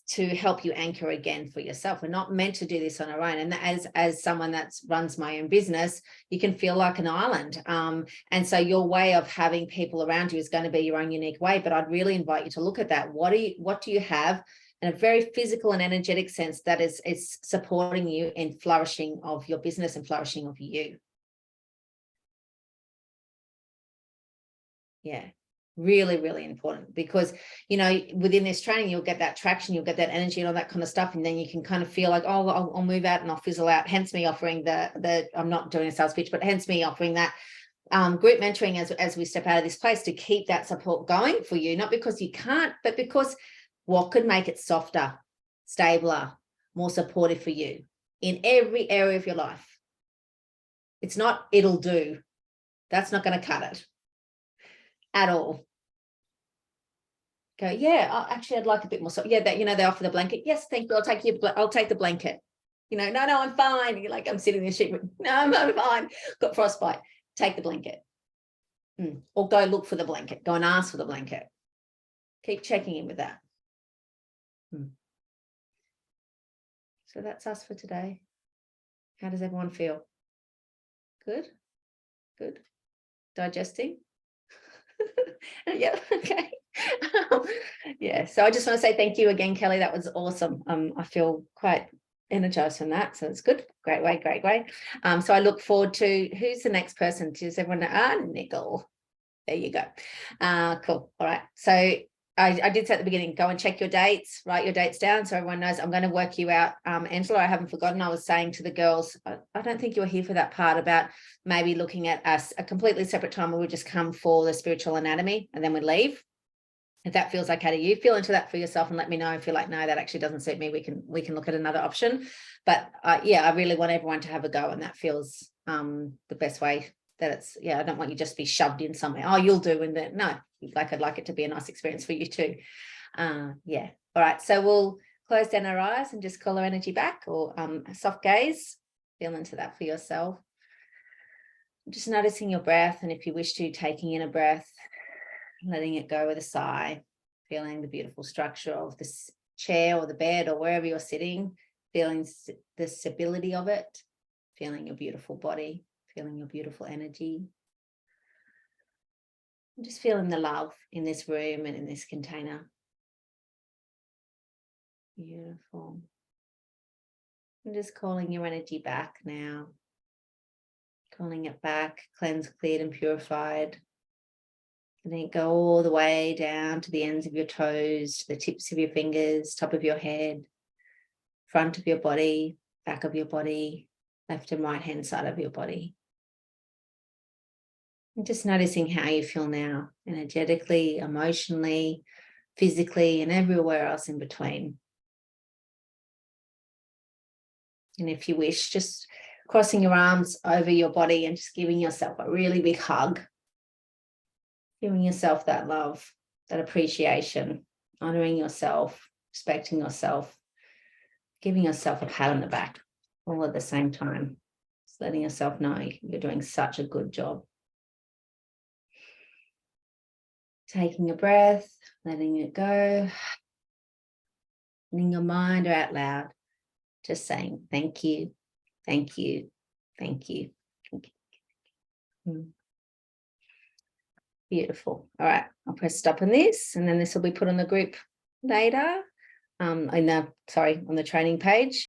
to help you anchor again for yourself. We're not meant to do this on our own. And as someone that runs my own business, you can feel like an island. And so your way of having people around you is going to be your own unique way. But I'd really invite you to look at that. What do you have in a very physical and energetic sense that is supporting you in flourishing of your business and flourishing of you? Yeah. Really, really important, because, within this training, you'll get that traction, you'll get that energy and all that kind of stuff. And then you can kind of feel like, oh, I'll move out and I'll fizzle out. Hence me offering I'm not doing a sales pitch, but hence me offering that group mentoring as we step out of this place, to keep that support going for you, not because you can't, but because what could make it softer, stabler, more supportive for you in every area of your life. It's not, it'll do. That's not going to cut it at all. Go, actually, I'd like a bit more. So yeah, that, they offer the blanket. Yes, thank you. I'll take the blanket. No, I'm fine. You're like, I'm sitting in the sheet. No, I'm fine. Got frostbite. Take the blanket. Or go look for the blanket. Go and ask for the blanket. Keep checking in with that. So that's us for today. How does everyone feel? Good? Digesting? Yeah, okay. Yeah, so I just want to say thank you again, Kelly. That was awesome. I feel quite energized from that, so it's good. Great way, great. So I look forward to who's the next person. Does everyone know? Nicole. There you go. Cool. All right. So I did say at the beginning, go and check your dates, write your dates down so everyone knows. I'm going to work you out. Angela, I haven't forgotten. I was saying to the girls, I don't think you were here for that part about maybe looking at us a completely separate time where we just come for the spiritual anatomy and then we leave. If that feels okay to you, feel into that for yourself and let me know if you're like, no, that actually doesn't suit me. We can look at another option. But yeah, I really want everyone to have a go, and that feels the best way. That it's, yeah, I don't want you just be shoved in somewhere. Oh, you'll do, and then no, like I'd like it to be a nice experience for you too. Yeah. All right. So we'll close down our eyes and just call our energy back, or a soft gaze. Feel into that for yourself. Just noticing your breath, and if you wish to, taking in a breath, letting it go with a sigh, feeling the beautiful structure of this chair or the bed or wherever you're sitting, feeling the stability of it, feeling your beautiful body, feeling your beautiful energy. I'm just feeling the love in this room and in this container. Beautiful. I'm just calling your energy back now. Calling it back, cleansed, cleared and purified. And then go all the way down to the ends of your toes, to the tips of your fingers, top of your head, front of your body, back of your body, left and right hand side of your body. And just noticing how you feel now, energetically, emotionally, physically, and everywhere else in between. And if you wish, just crossing your arms over your body and just giving yourself a really big hug. Giving yourself that love, that appreciation, honoring yourself, respecting yourself, giving yourself a pat on the back all at the same time. Just letting yourself know you're doing such a good job. Taking a breath, letting it go. And in your mind or out loud, just saying thank you, thank you, thank you. Thank you. Beautiful. All right, I'll press stop on this, and then this will be put on the group later. On the training page.